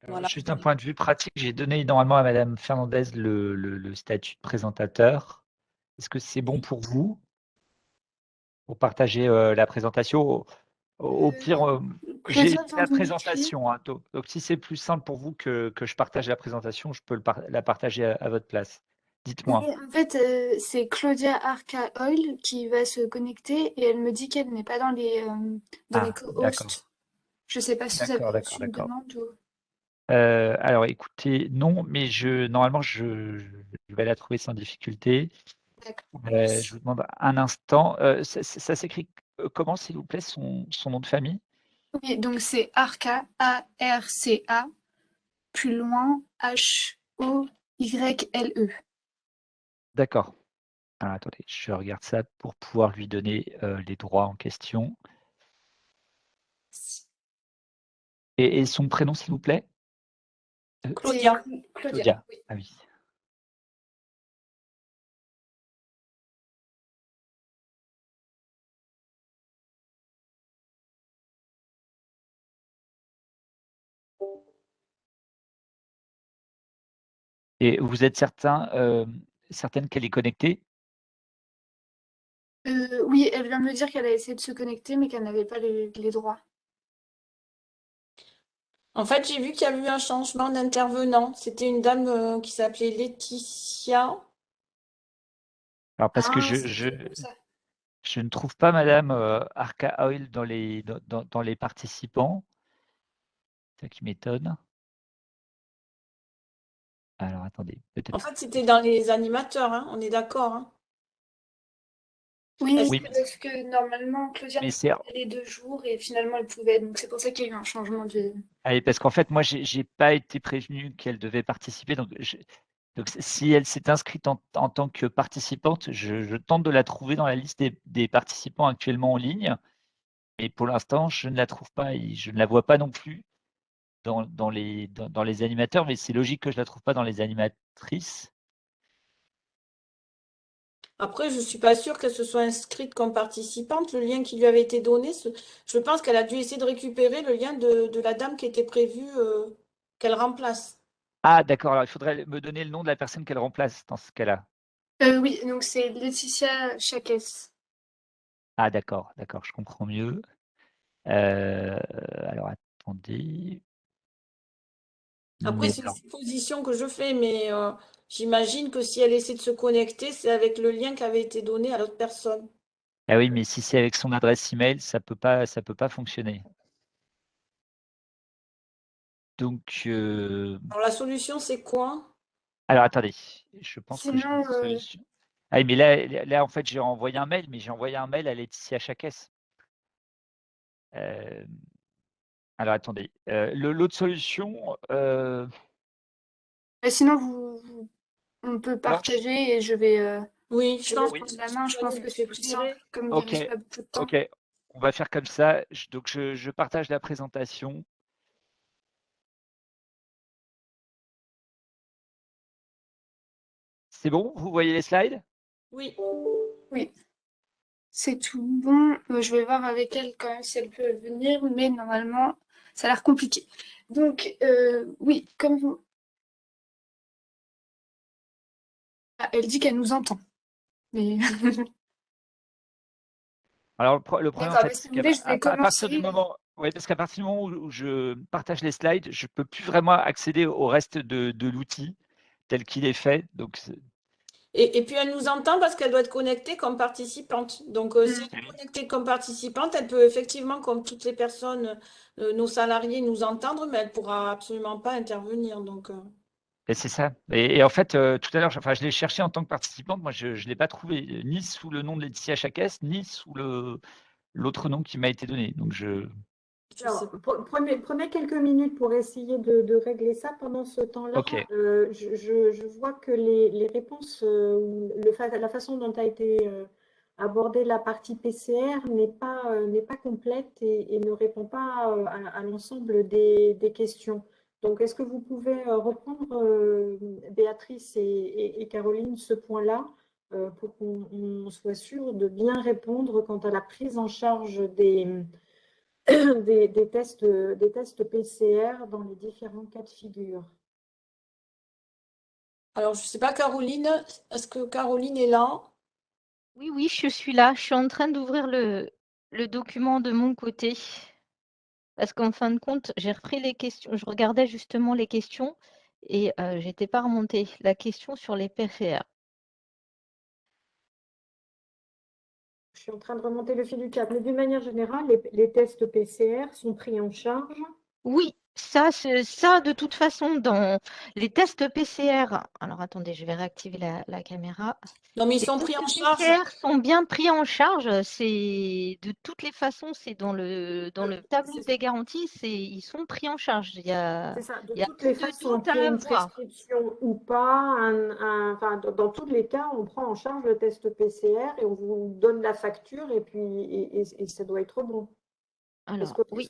D: Voilà.
C: Juste d'un point de vue pratique, j'ai donné normalement à Madame Fernandez le statut de présentateur. Est-ce que c'est bon pour vous pour partager la présentation? Au pire, j'ai
F: Claudia vient
C: la
F: de m'écrire.
C: présentation, hein, donc si c'est plus simple pour vous que je partage la présentation, je peux la partager à votre place.
F: Oui,
C: Dites-moi.
F: en fait, c'est Claudia Arca Oil qui va se connecter et elle me dit qu'elle n'est pas dans les
C: Ah, d'accord,
F: co-hosts. Je sais pas si vous avez
C: d'accord, d'accord,
F: reçu une
C: d'accord.
F: demande ou...
C: Alors écoutez, non, mais normalement, je vais la trouver sans difficulté.
F: D'accord,
C: Je
F: merci.
C: vous demande un instant. Ça s'écrit comment, s'il vous plaît, son nom de famille?
F: Oui, donc c'est Arca, A-R-C-A, plus loin, H-O-Y-L-E.
C: D'accord. Alors, attendez, je regarde ça pour pouvoir lui donner les droits en question. Et son prénom, s'il vous plaît?
F: C'est
D: Claudia.
F: Claudia.
C: Claudia.
F: Oui.
C: Ah oui. Et vous êtes certaine qu'elle est connectée?
F: Oui, elle vient de me dire qu'elle a essayé de se connecter, mais qu'elle n'avait pas les droits.
D: En fait, j'ai vu qu'il y a eu un changement d'intervenant. C'était une dame qui s'appelait Laetitia.
C: Alors, parce que
F: Ah, c'est peut-être pour ça.
C: je ne trouve pas madame Arca Oil dans les participants. C'est ça qui m'étonne. Alors, attendez,
D: En
C: peut-être.
D: fait, c'était dans les animateurs, hein, on est d'accord, hein.
F: Oui,
D: Est-ce
C: Oui,
F: c'est parce que normalement, Claudia
C: mais
F: pouvait les 2 jours et finalement, elle pouvait. Donc, c'est pour ça qu'il y a eu un changement de.
C: allez, parce qu'en fait, moi, j'ai pas été prévenu qu'elle devait participer. Donc, si elle s'est inscrite en tant que participante, je tente de la trouver dans la liste des participants actuellement en ligne. Mais pour l'instant, je ne la trouve pas et je ne la vois pas non plus dans les animateurs. Mais c'est logique que je ne la trouve pas dans les animatrices.
D: Après, je ne suis pas sûre qu'elle se soit inscrite comme participante. Le lien qui lui avait été donné, je pense qu'elle a dû essayer de récupérer le lien de la dame qui était prévue qu'elle remplace.
C: Ah, d'accord. Alors, il faudrait me donner le nom de la personne qu'elle remplace dans ce cas-là.
F: Oui, donc c'est Laetitia Chaques.
C: Ah, d'accord, d'accord, je comprends mieux. Alors, attendez.
D: Après,
C: Mais
D: c'est une
C: alors,
D: supposition que je fais, mais j'imagine que si elle essaie de se connecter, c'est avec le lien qui avait été donné à l'autre personne.
C: ah oui, mais si c'est avec son adresse email, ça peut pas fonctionner. Donc,
D: Alors, la solution, c'est quoi?
C: alors attendez, je pense que j'ai une
F: Sinon,
C: solution. Ah oui, mais là, en fait, j'ai envoyé un mail, mais j'ai envoyé un mail à Laetitia Chaques. Euh, alors attendez, l'autre solution,
F: sinon on peut
C: non,
F: partager et je vais,
D: Oui, je
F: je vais
D: pense
C: oui,
D: que
F: prendre
D: c'est
F: la
D: ce
F: main.
D: que
F: Je pense
D: j'allais
F: que c'est plus simple,
D: suggérer.
F: comme il
C: ok,
F: reste pas beaucoup de temps.
C: ok, on va faire comme ça. Donc, je partage la présentation. C'est bon? Vous voyez les slides?
D: Oui.
F: Oui, c'est tout bon. Je vais voir avec elle quand même si elle peut venir, mais normalement, ça a l'air compliqué. Donc, oui, comme vous. Ah, elle dit qu'elle nous entend. Mais
C: Alors, le problème, en
F: d'accord, mais
C: fait,
F: si
C: c'est
F: vous voulez, je vais
C: à partir du
F: commencer.
C: moment, ouais, parce qu'à partir du moment où je partage les slides, je peux plus vraiment accéder au reste de l'outil tel qu'il est fait. Donc,
D: Et puis elle nous entend parce qu'elle doit être connectée comme participante. Donc si elle est connectée comme participante, elle peut effectivement, comme toutes les personnes, nos salariés, nous entendre, mais elle pourra absolument pas intervenir. Donc
C: et c'est ça. Et en fait, tout à l'heure, enfin, je l'ai cherché en tant que participante. Moi, je ne l'ai pas trouvé ni sous le nom de Laetitia Chaques, ni sous l'autre nom qui m'a été donné. Donc,
D: je sais
E: Alors,
D: pas.
E: prenez quelques minutes pour essayer de régler ça. Pendant ce temps-là,
C: OK.
E: je vois que les réponses, ou la façon dont a été abordée la partie PCR n'est pas complète et ne répond pas à l'ensemble des questions. Donc, est-ce que vous pouvez reprendre, Béatrice et Caroline, ce point-là pour qu'on soit sûr de bien répondre quant à la prise en charge des tests PCR dans les différents cas de figure.
D: Alors, je sais pas, Caroline, est-ce que Caroline est là?
A: Oui, oui, je suis là. Je suis en train d'ouvrir le document de mon côté. Parce qu'en fin de compte, j'ai repris les questions. Je regardais justement les questions et j'étais pas remontée. La question sur les PCR.
E: Je suis en train de remonter le fil du chat, mais d'une manière générale, les tests PCR sont pris en charge.
A: Oui, ça, ça, de toute façon, dans les tests PCR. Alors attendez, je vais réactiver la caméra.
D: Non, mais ils
A: Les
D: sont pris en
A: tests
D: charge.
A: PCR sont bien pris en charge. C'est de toutes les façons, c'est dans le tableau
E: C'est
A: des garanties, ils sont pris en charge.
E: ça, de
A: Il y a
E: toutes
A: plus
E: les
A: de
E: façons,
A: doute
E: qu'il y ait
A: à
E: une
A: avoir.
E: prescription ou pas, enfin, dans tous les cas, on prend en charge le test PCR et on vous donne la facture et puis et ça doit être bon.
A: Alors, oui.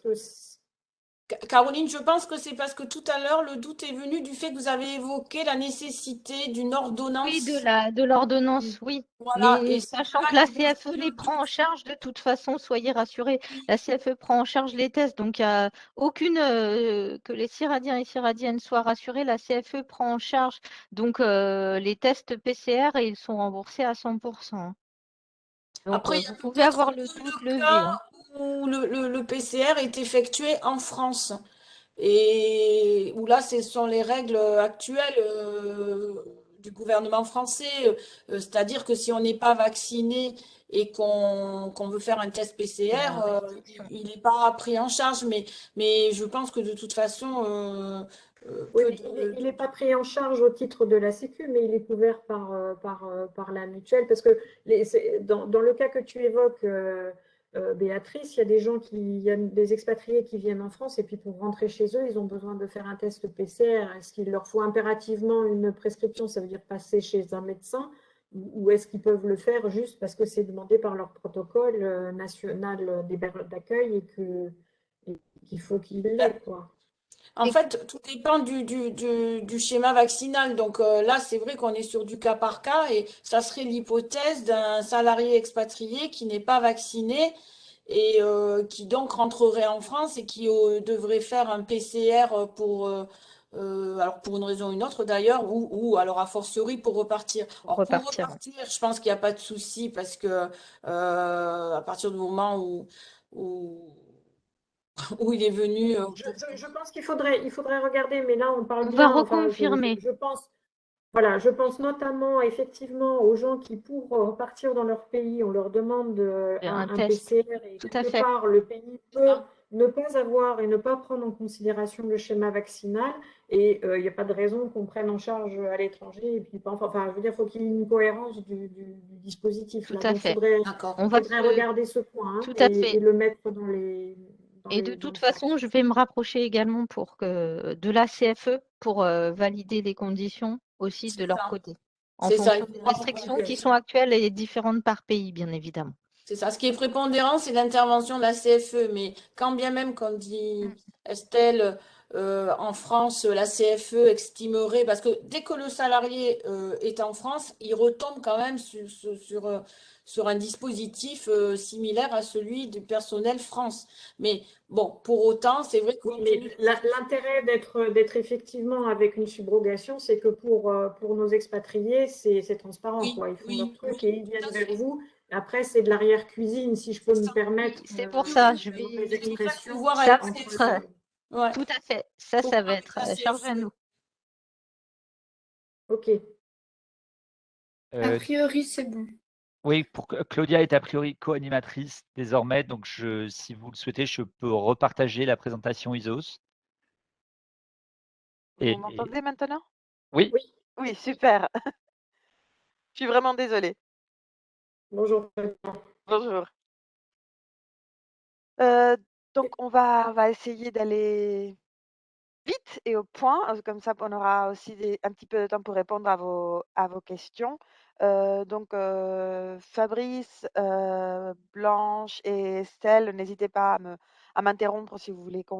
D: Caroline, je pense que c'est parce que tout à l'heure, le doute est venu du fait que vous avez évoqué la nécessité d'une ordonnance.
A: Oui, de l'ordonnance, oui.
D: Voilà,
A: Mais
D: et c'est
A: sachant
D: là
A: que la
D: que vous
A: CFE
D: avez
A: les
D: le
A: prend en
D: doute.
A: charge, de toute façon, soyez rassurés. La CFE prend en charge les tests, donc il n'y a aucune que les Ciradiens et Ciradiennes soient rassurés, la CFE prend en charge donc les tests PCR et ils sont remboursés à 100%. Donc
D: Après, il y a
A: vous pouvez
D: peut-être
A: avoir
D: peu
A: le doute
D: de
A: levé, hein.
D: cas où le PCR est effectué en France. Et où là, ce sont les règles actuelles du gouvernement français. C'est-à-dire que si on n'est pas vacciné et qu'on veut faire un test
A: Il y
D: PCR,
A: a restriction.
D: il n'est pas pris en charge. Mais je pense que de toute façon,
E: Oui,
D: peu
E: mais il n'est pas pris en charge au titre de la Sécu, mais il est couvert par la mutuelle. Parce que dans le cas que tu évoques, Béatrice, il y a des gens il y a des expatriés qui viennent en France et puis pour rentrer chez eux, ils ont besoin de faire un test PCR. Est-ce qu'il leur faut impérativement une prescription, ça veut dire passer chez un médecin, ou est-ce qu'ils peuvent le faire juste parce que c'est demandé par leur protocole national d'accueil et qu'il faut qu'ils l'aient, quoi.
D: En
A: Et
D: fait, tout dépend du schéma vaccinal. Donc là, c'est vrai qu'on est sur du cas par cas et ça serait l'hypothèse d'un salarié expatrié qui n'est pas vacciné et qui donc rentrerait en France et qui devrait faire un PCR alors pour une raison ou une autre d'ailleurs, ou alors a fortiori pour repartir.
A: pour
D: Alors pour
A: repartir.
D: repartir, je pense qu'il n'y a pas de souci parce que à partir du moment où, où il est venu,
E: Je pense qu'il faudrait regarder, mais là, on parle
A: On va
E: bien, enfin,
A: reconfirmer
E: je pense, voilà, je pense notamment effectivement aux gens qui, pour repartir dans leur pays, on leur demande
A: un
E: un
A: test.
E: PCR et
A: Tout à
E: quelque
A: fait.
E: part, le pays
D: c'est
E: peut
D: ça.
E: ne pas avoir et ne pas prendre en considération le schéma vaccinal et il n'y a pas de raison qu'on prenne en charge à l'étranger et puis pas, enfin, je veux dire, il faut qu'il y ait une cohérence du dispositif
A: Tout
E: là.
A: à
E: Donc,
A: fait.
D: D'accord.
A: On va
E: faudrait
A: se...
E: regarder ce point hein,
A: Tout à fait.
E: et le mettre dans les, dans
A: Et de
E: les, dans
A: toute
E: le
A: façon,
E: sac.
A: je vais me rapprocher également pour que de la CFE pour valider les conditions aussi de
D: C'est
A: leur
D: ça.
A: côté, en
D: C'est ça. Il
A: fonction
D: faut
A: des
D: voir
A: restrictions qui sont actuelles et différentes par pays, bien évidemment.
D: c'est ça. Ce qui est prépondérant, c'est l'intervention de la CFE. Mais quand bien même, comme dit Estelle, en France, la CFE estimerait, parce que dès que le salarié est en France, il retombe quand même sur un dispositif similaire à celui du personnel France. Mais bon, pour autant, c'est vrai que
E: Oui,
D: compte
E: mais
D: tenu de
E: l'intérêt d'être effectivement avec une subrogation, c'est que pour nos expatriés, c'est transparent,
D: oui,
E: quoi. Ils font leur
D: oui, oui,
E: truc et ils
D: tout
E: viennent
D: à
E: vers
D: fait.
E: vous. Après, c'est de l'arrière-cuisine, si je peux
D: C'est
E: me
D: ça.
A: Oui,
E: permettre
A: c'est pour ça, je
E: la mauvaise
A: vais...
D: C'est pour ça qu'il faut
E: expression,
D: voir
A: Ça
D: avec
A: va
D: la
E: entre
A: être...
D: CFE. Ouais,
A: tout à fait.
D: faut
A: Ça
D: voir
A: va
D: avec
A: être
D: la
A: chargé à
D: CFE.
A: nous.
E: OK.
F: A
C: Euh,
F: priori, c'est bon.
C: oui, Claudia est a priori co-animatrice désormais, donc si vous le souhaitez, je peux repartager la présentation ISOS.
G: Vous m'entendez maintenant?
C: Oui,
E: Oui,
G: Oui, super. Je suis vraiment désolée.
E: bonjour.
G: Bonjour. Euh, donc, on va essayer d'aller vite et au point, comme ça on aura aussi un petit peu de temps pour répondre à vos questions. Fabrice, Blanche et Estelle, n'hésitez pas à m'interrompre si vous voulez que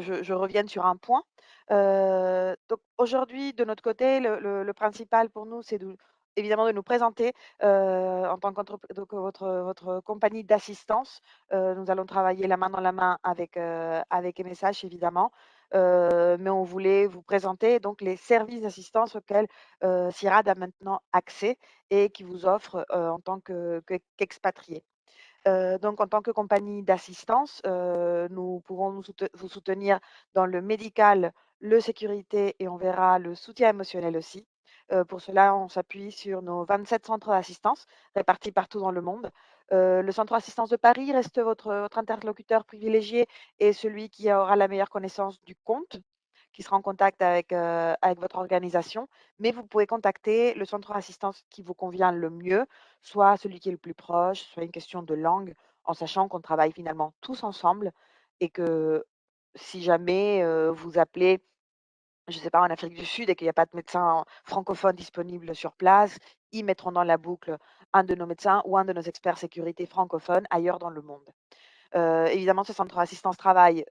G: je revienne sur un point. Donc aujourd'hui, de notre côté, le principal pour nous, c'est évidemment de nous présenter en tant donc votre compagnie d'assistance. Nous allons travailler la main dans la main avec MSH, évidemment. Mais on voulait vous présenter donc les services d'assistance auxquels CIRAD a maintenant accès et qui vous offre en tant qu'expatrié. Donc en tant que compagnie d'assistance, nous pourrons vous soutenir dans le médical, le sécurité et on verra le soutien émotionnel aussi. Pour cela, on s'appuie sur nos 27 centres d'assistance répartis partout dans le monde. Le centre d'assistance de Paris reste votre interlocuteur privilégié et celui qui aura la meilleure connaissance du compte, qui sera en contact avec votre organisation. Mais vous pouvez contacter le centre d'assistance qui vous convient le mieux, soit celui qui est le plus proche, soit une question de langue, en sachant qu'on travaille finalement tous ensemble et que si jamais vous appelez, je ne sais pas, en Afrique du Sud et qu'il n'y a pas de médecin francophone disponible sur place, ils mettront dans la boucle un de nos médecins ou un de nos experts sécurité francophones ailleurs dans le monde. Évidemment, ce centre d'assistance travaille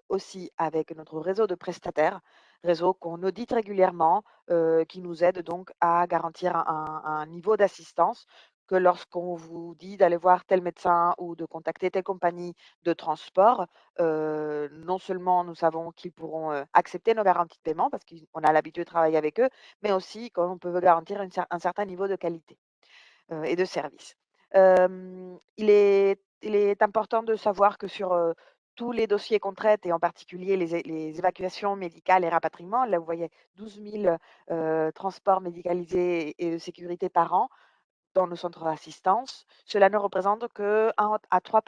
G: aussi avec notre réseau de prestataires, réseau qu'on audite régulièrement, qui nous aide donc à garantir un niveau d'assistance que lorsqu'on vous dit d'aller voir tel médecin ou de contacter telle compagnie de transport, non seulement nous savons qu'ils pourront accepter nos garanties de paiement parce qu'on a l'habitude de travailler avec eux, mais aussi qu'on peut garantir un certain niveau de qualité et de service. Il est important de savoir que sur tous les dossiers qu'on traite, et en particulier les évacuations médicales et rapatriements, là vous voyez 12 000 transports médicalisés et de sécurité par an dans nos centres d'assistance, cela ne représente que 1 à 3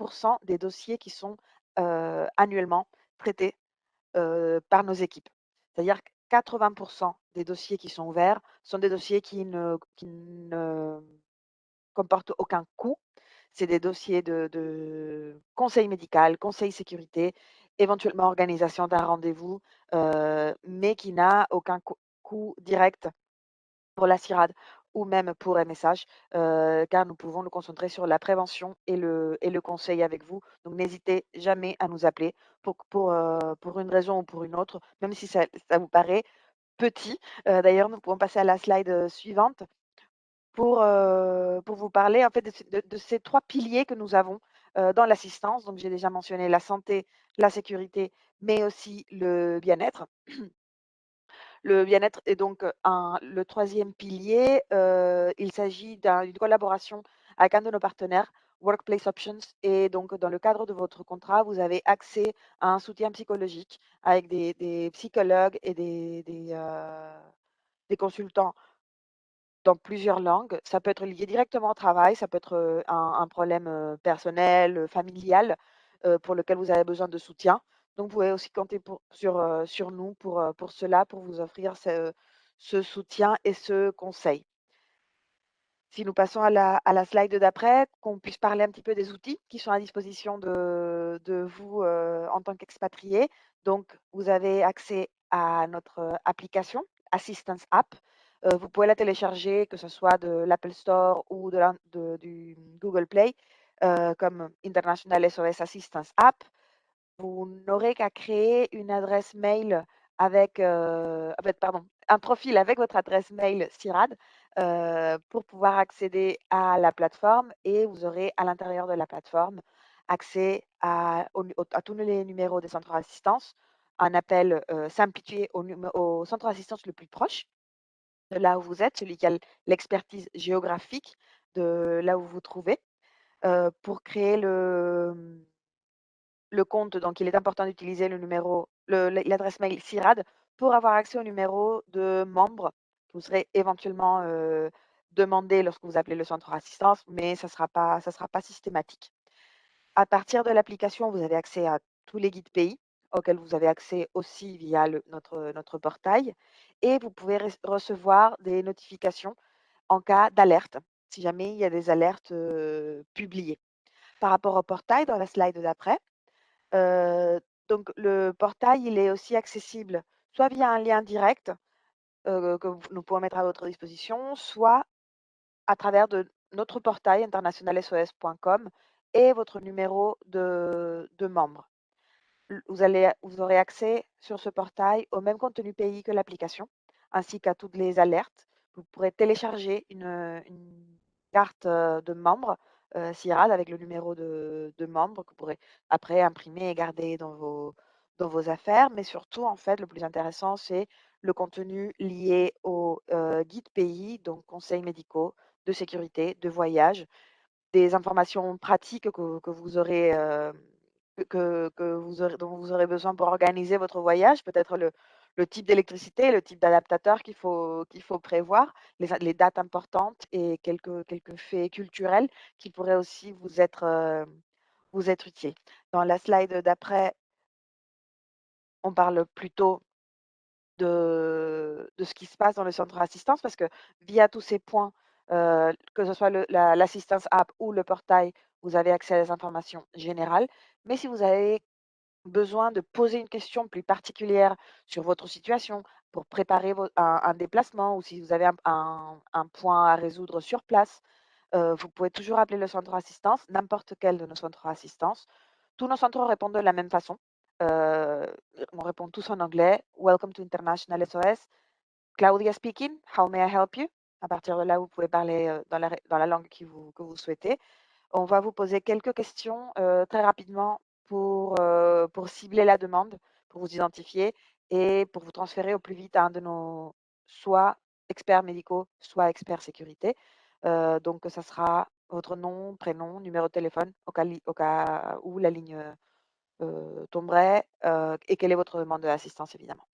G: des dossiers qui sont annuellement traités par nos équipes. C'est-à-dire que 80 des dossiers qui sont ouverts sont des dossiers qui ne comportent aucun coût. C'est des dossiers de conseil médical, conseil sécurité, éventuellement organisation d'un rendez-vous, mais qui n'a aucun coût direct pour la CIRAD ou même pour MSH, car nous pouvons nous concentrer sur la prévention et le conseil avec vous. Donc n'hésitez jamais à nous appeler pour une raison ou pour une autre, même si ça vous paraît petit. D'ailleurs, nous pouvons passer à la slide suivante pour vous parler en fait de ces 3 piliers que nous avons dans l'assistance. Donc j'ai déjà mentionné la santé, la sécurité, mais aussi le bien-être. Le bien-être est donc le troisième pilier. Il s'agit d'une collaboration avec un de nos partenaires, Workplace Options. Et donc, dans le cadre de votre contrat, vous avez accès à un soutien psychologique avec des psychologues et des consultants dans plusieurs langues. Ça peut être lié directement au travail, ça peut être un problème personnel, familial, pour lequel vous avez besoin de soutien. Donc, vous pouvez aussi compter sur nous pour cela, pour vous offrir ce soutien et ce conseil. Si nous passons à la slide d'après, qu'on puisse parler un petit peu des outils qui sont à disposition de vous en tant qu'expatrié. Donc, vous avez accès à notre application Assistance App. Vous pouvez la télécharger, que ce soit de l'Apple Store ou du Google Play, comme International SOS Assistance App. Vous n'aurez qu'à créer une adresse mail un profil avec votre adresse mail CIRAD pour pouvoir accéder à la plateforme, et vous aurez à l'intérieur de la plateforme accès à tous les numéros des centres d'assistance, un appel simplifié au centre d'assistance le plus proche de là où vous êtes, celui qui a l'expertise géographique de là où vous vous trouvez, pour créer le compte. Donc il est important d'utiliser l'adresse mail CIRAD pour avoir accès au numéro de membre que vous serez éventuellement demandé lorsque vous appelez le centre d'assistance, mais ça sera pas systématique. À partir de l'application, vous avez accès à tous les guides pays auxquels vous avez accès aussi via notre portail, et vous pouvez recevoir des notifications en cas d'alerte, si jamais il y a des alertes publiées. Par rapport au portail, dans la slide d'après, donc le portail, il est aussi accessible soit via un lien direct que nous pouvons mettre à votre disposition, soit à travers de notre portail internationalsos.com et votre numéro de membre. Vous aurez accès sur ce portail au même contenu pays que l'application, ainsi qu'à toutes les alertes. Vous pourrez télécharger une carte de membre CIRAD avec le numéro de membre que vous pourrez après imprimer et garder dans vos affaires. Mais surtout, en fait, le plus intéressant, c'est le contenu lié au guide pays, donc conseils médicaux, de sécurité, de voyage, des informations pratiques que vous aurez dont vous aurez besoin pour organiser votre voyage, peut-être le type d'électricité, le type d'adaptateur qu'il faut prévoir, les dates importantes et quelques faits culturels qui pourraient aussi vous être utiles. Dans la slide d'après, on parle plutôt de ce qui se passe dans le centre d'assistance, parce que via tous ces points, que ce soit l'assistance app ou le portail, vous avez accès à des informations générales. Mais si vous avez besoin de poser une question plus particulière sur votre situation pour préparer un déplacement, ou si vous avez un point à résoudre sur place, vous pouvez toujours appeler le centre d'assistance, n'importe quel de nos centres d'assistance. Tous nos centres répondent de la même façon. On répond tous en anglais. Welcome to International SOS. Claudia speaking. How may I help you? À partir de là, vous pouvez parler dans la langue que vous souhaitez. On va vous poser quelques questions très rapidement pour cibler la demande, pour vous identifier et pour vous transférer au plus vite à un de nos soit experts médicaux, soit experts sécurité. Donc, ça sera votre nom, prénom, numéro de téléphone au cas où la ligne tomberait et quelle est votre demande d'assistance, évidemment.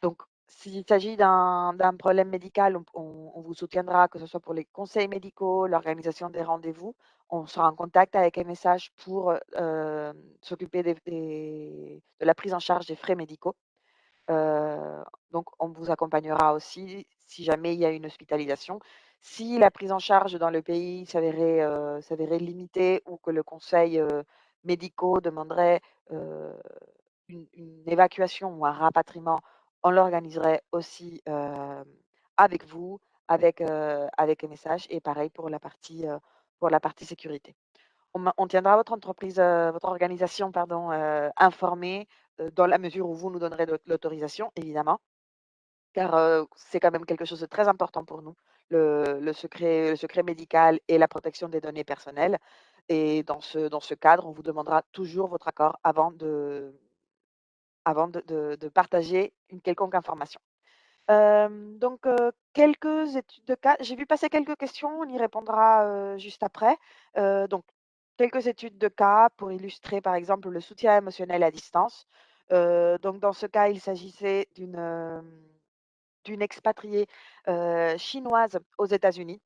G: Donc, s'il s'agit d'un problème médical, on vous soutiendra, que ce soit pour les conseils médicaux, l'organisation des rendez-vous. On sera en contact avec MSH pour s'occuper de la prise en charge des frais médicaux. Donc, on vous accompagnera aussi si jamais il y a une hospitalisation. Si la prise en charge dans le pays s'avérait limitée ou que le conseil médicaux demanderait une évacuation ou un rapatriement, on l'organiserait aussi avec vous, avec MSH et pareil pour la partie sécurité. On tiendra votre entreprise, votre organisation, pardon, informée dans la mesure où vous nous donnerez l'autorisation, évidemment, car c'est quand même quelque chose de très important pour nous, le secret médical et la protection des données personnelles. Et dans ce cadre, on vous demandera toujours votre accord avant de partager une quelconque information. Donc, quelques études de cas. J'ai vu passer quelques questions, on y répondra juste après. Donc, quelques études de cas pour illustrer, par exemple, le soutien émotionnel à distance. Donc, dans ce cas, il s'agissait d'une expatriée chinoise aux États-Unis.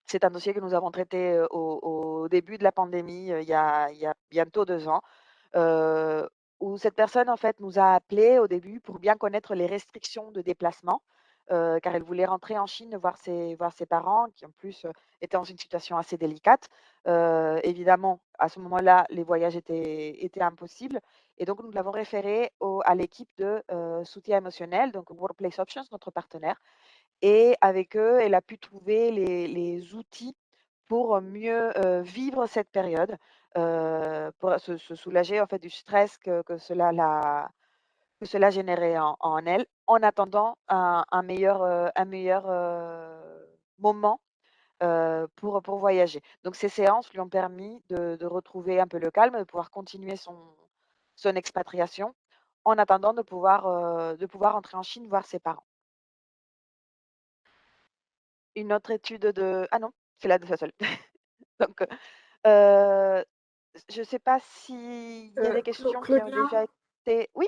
G: C'est un dossier que nous avons traité au début de la pandémie, il y a bientôt 2 ans. Heu, où cette personne, en fait, nous a appelés au début pour bien connaître les restrictions de déplacement, car elle voulait rentrer en Chine voir ses parents qui, en plus, étaient dans une situation assez délicate. Évidemment, à ce moment-là, les voyages étaient impossibles et donc nous l'avons référée à l'équipe de soutien émotionnel, donc Workplace Options, notre partenaire, et avec eux, elle a pu trouver les outils pour mieux vivre cette période, pour se soulager en fait du stress que cela générait en elle, en attendant un meilleur moment pour voyager. Donc ces séances lui ont permis de retrouver un peu le calme, de pouvoir continuer son expatriation en attendant de pouvoir rentrer en Chine voir ses parents. Une autre étude de ah non, c'est la seule. Donc, je ne sais pas s'il y a des questions qui ont
E: Claudia?
G: déjà été oui?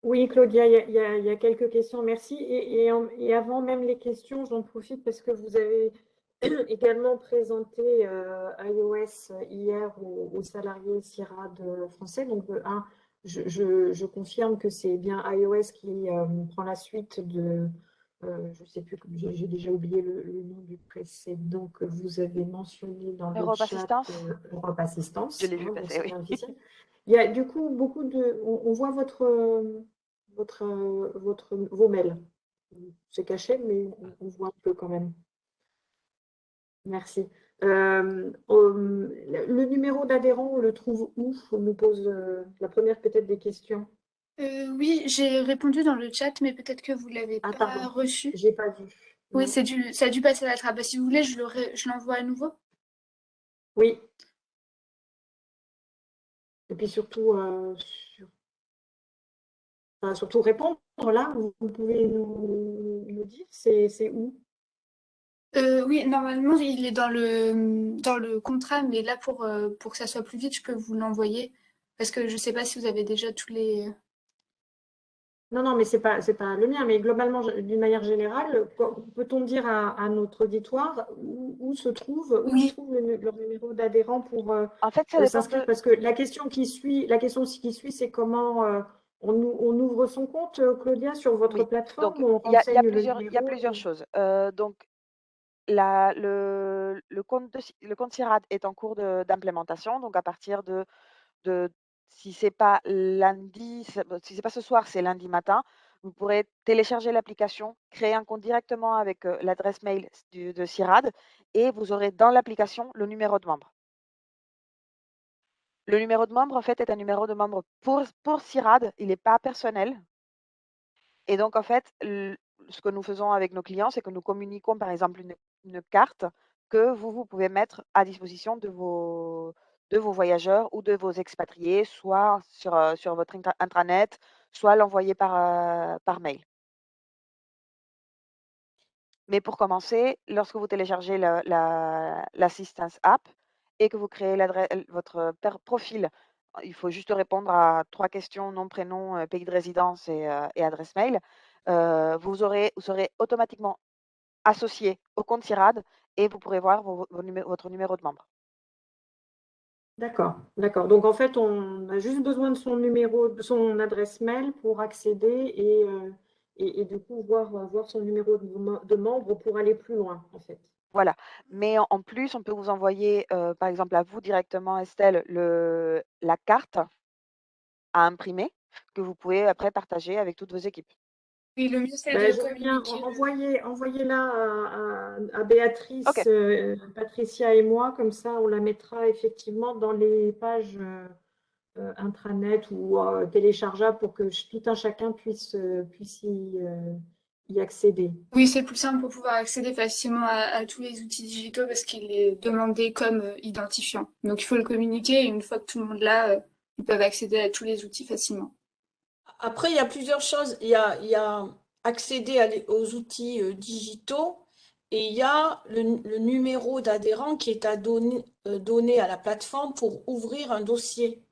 E: Oui, Claudia, il y a quelques questions, merci. Et avant même les questions, j'en profite parce que vous avez également présenté iOS hier aux salariés CIRAD français. Donc, je confirme que c'est bien iOS qui prend la suite de, je ne sais plus, j'ai déjà oublié le nom du précédent que vous avez mentionné dans le
G: Europe
E: chat,
G: Assistance?
E: Europe
G: Je
E: Assistance,
G: l'ai vu
E: donc
G: passer,
E: c'est
G: oui.
E: bien officiel. Il y a du coup beaucoup on voit vos mails. C'est caché, mais on voit un peu quand même. Merci. Le numéro d'adhérent, on le trouve où? On nous pose la première peut-être des questions.
F: Oui, j'ai répondu dans le chat, mais peut-être que vous ne l'avez
E: Ah,
F: pas
E: pardon,
F: reçu.
E: j'ai pas vu.
F: Oui,
E: Non.
F: ça a dû passer à la trappe. Bah, si vous voulez, je l'envoie à nouveau.
E: Oui. Et puis surtout, surtout répondre là, vous pouvez nous dire, c'est où?
F: Oui, normalement, il est dans le contrat, mais là, pour que ça soit plus vite, je peux vous l'envoyer. Parce que je ne sais pas si vous avez déjà tous les.
E: Non, non, mais c'est pas le mien, mais globalement, d'une manière générale, peut-on dire à notre auditoire où se trouve, où ils
F: Oui,
E: trouvent leur numéro d'adhérent pour
G: En fait, ça dépend
E: s'inscrire?
G: de
E: Parce que la question qui suit, c'est comment on ouvre son compte, Claudia, sur votre
G: oui,
E: plateforme,
G: donc
E: on
G: il y a
E: renseigne le
G: il y a
E: numéro.
G: plusieurs choses. Donc le compte CIRAD est en cours d'implémentation, donc à partir de si c'est pas lundi, si c'est pas ce soir, c'est lundi matin, vous pourrez télécharger l'application, créer un compte directement avec, l'adresse mail de CIRAD et vous aurez dans l'application le numéro de membre. Le numéro de membre, en fait, est un numéro de membre pour CIRAD, il n'est pas personnel. Et donc, en fait, ce que nous faisons avec nos clients, c'est que nous communiquons, par exemple, une carte que vous pouvez mettre à disposition de vos voyageurs ou de vos expatriés, soit sur votre intranet, soit l'envoyer par mail. Mais pour commencer, lorsque vous téléchargez l'Assistance App et que vous créez votre profil, il faut juste répondre à 3 questions, nom, prénom, pays de résidence et adresse mail. Vous serez automatiquement associé au compte CIRAD et vous pourrez voir votre numéro de membre.
E: D'accord, d'accord. Donc en fait, on a juste besoin de son numéro, de son adresse mail pour accéder et du coup voir son numéro de membre pour aller plus loin, en fait.
G: Voilà. Mais en plus, on peut vous envoyer, par exemple à vous directement, Estelle, la carte à imprimer que vous pouvez après partager avec toutes vos équipes.
F: Oui, le mieux, c'est
E: Ben,
F: de
E: je veux bien
F: communiquer.
E: envoyez-la à Béatrice,
G: Ok.
E: Patricia et moi, comme ça on la mettra effectivement dans les pages intranet ou téléchargeables pour que tout un chacun puisse y accéder.
F: Oui, c'est plus simple pour pouvoir accéder facilement à tous les outils digitaux parce qu'il est demandé comme identifiant. Donc, il faut le communiquer et une fois que tout le monde l'a, ils peuvent accéder à tous les outils facilement.
D: Après, il y a plusieurs choses. Il y a accéder aux outils digitaux et il y a le numéro d'adhérent qui est à donner à la plateforme pour ouvrir un dossier.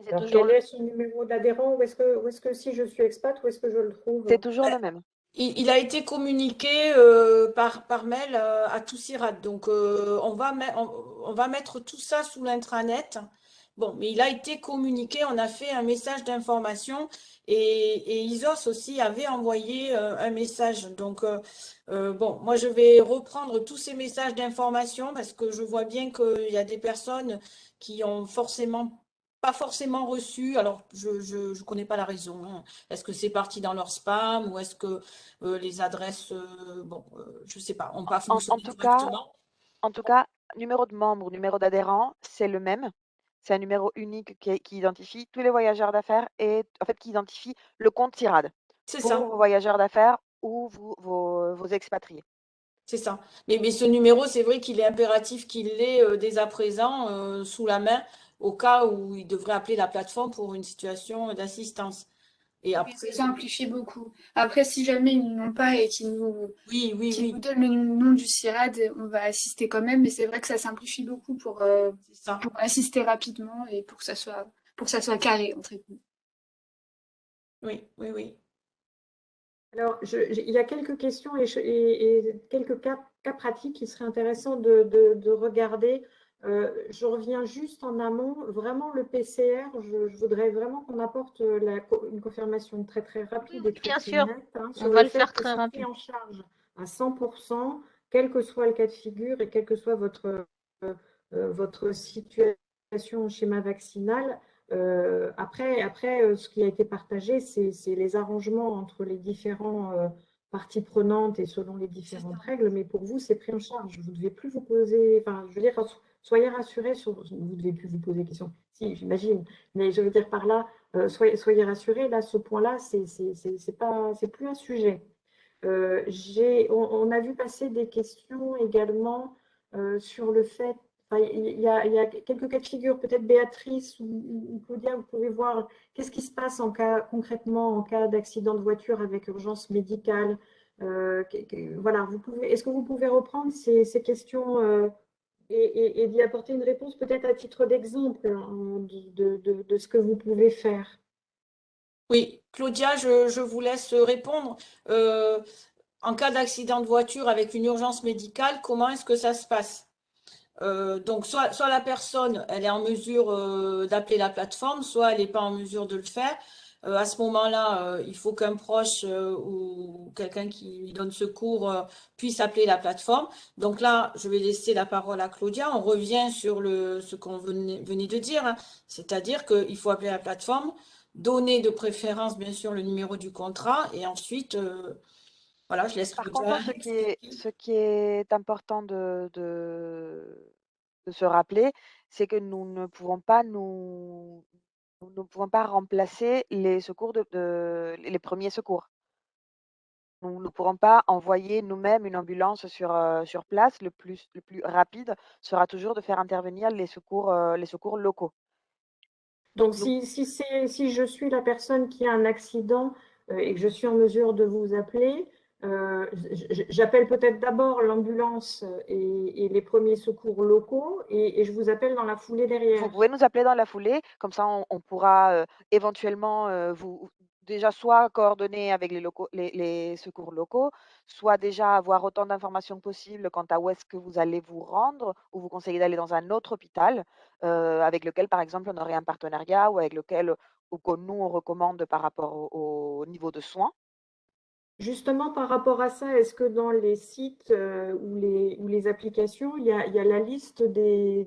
G: C'est
E: Alors,
G: toujours
E: quel est son numéro d'adhérent? Où est-ce que si je suis expat, où est-ce que je le trouve?
G: c'est toujours le même.
D: Il a été communiqué par mail à tous CIRAD. Donc, on va mettre tout ça sous l'intranet. Bon, mais il a été communiqué, on a fait un message d'information et Isos aussi avait envoyé un message. Donc, bon, moi, je vais reprendre tous ces messages d'information parce que je vois bien qu'il y a des personnes qui ont pas forcément reçu. Alors, je connais pas la raison, hein. Est-ce que c'est parti dans leur spam ou est-ce que les adresses, bon, je sais pas, n'ont pas
G: En
D: fonctionné
G: tout cas,
D: correctement?
G: numéro de membre ou numéro d'adhérent, c'est le même. C'est un numéro unique qui identifie tous les voyageurs d'affaires et en fait qui identifie le compte CIRAD
D: C'est
G: pour
D: ça,
G: vos voyageurs d'affaires ou vos expatriés.
D: c'est ça. Mais ce numéro, c'est vrai qu'il est impératif qu'il l'ait dès à présent sous la main au cas où il devrait appeler la plateforme pour une situation d'assistance. Et
F: Oui,
D: après,
F: ça simplifie beaucoup. Après, si jamais ils n'ont pas et qu'ils nous
D: oui,
F: donnent le nom du CIRAD, on va assister quand même, mais c'est vrai que ça simplifie beaucoup
D: c'est ça.
F: pour assister rapidement et pour que ça soit carré, entre guillemets.
D: Oui.
E: Alors, il y a quelques questions et quelques cas pratiques qui seraient intéressants de regarder. Je reviens juste en amont. Vraiment, le PCR, je voudrais vraiment qu'on apporte une confirmation très, très rapide et très,
A: Bien
E: très
A: sûr,
E: nette
A: on
E: sur
A: va
E: le
A: le
E: fait
A: faire
E: que
A: très
E: c'est pris
A: rapide.
E: en charge à 100%, quel que soit le cas de figure et quelle que soit votre situation, schéma vaccinal. Après, ce qui a été partagé, c'est les arrangements entre les différentes parties prenantes et selon les
D: C'est
E: différentes
D: ça.
E: règles, mais pour vous, c'est pris en charge. Vous ne devez plus vous poser, enfin, je veux dire, soyez rassurés sur, vous ne devez plus vous poser des questions, si, j'imagine, mais je veux dire par là, soyez rassurés, là, ce point-là, c'est plus un sujet. On a vu passer des questions également sur le fait, enfin, il y a quelques cas de figure, peut-être Béatrice ou Claudia, vous pouvez voir qu'est-ce qui se passe concrètement en cas d'accident de voiture avec urgence médicale. Voilà, est-ce que vous pouvez reprendre ces questions et d'y apporter une réponse peut-être à titre d'exemple hein, de ce que vous pouvez faire?
D: Oui, Claudia, je vous laisse répondre. Euh, En cas d'accident de voiture avec une urgence médicale, comment est-ce que ça se passe? Donc, soit la personne, elle est en mesure d'appeler la plateforme, soit elle n'est pas en mesure de le faire. À ce moment-là, il faut qu'un proche ou quelqu'un qui lui donne secours puisse appeler la plateforme. Donc là, je vais laisser la parole à Claudia. On revient sur ce qu'on venait de dire, hein. C'est-à-dire qu'il faut appeler la plateforme, donner de préférence, bien sûr, le numéro du contrat et ensuite, voilà, je laisse
G: Par
D: Claudia
G: contre,
D: expliquer.
G: ce qui est important de se rappeler, c'est que nous ne pouvons pas remplacer les secours les premiers secours. Nous ne pourrons pas envoyer nous-mêmes une ambulance sur place. Le plus rapide sera toujours de faire intervenir les secours locaux.
E: Donc,
G: Nous
E: si je suis la personne qui a un accident et que je suis en mesure de vous appeler, j'appelle peut-être d'abord l'ambulance et les premiers secours locaux et je vous appelle dans la foulée
G: Vous
E: derrière.
G: pouvez nous appeler dans la foulée, comme ça on pourra, éventuellement, vous déjà soit coordonner avec les secours locaux, soit déjà avoir autant d'informations possibles quant à où est-ce que vous allez vous rendre ou vous conseiller d'aller dans un autre hôpital, avec lequel, par exemple, on aurait un partenariat ou avec lequel ou que nous on recommande par rapport au niveau de soins.
E: Justement, par rapport à ça, est-ce que dans les sites ou les applications, il y a la liste des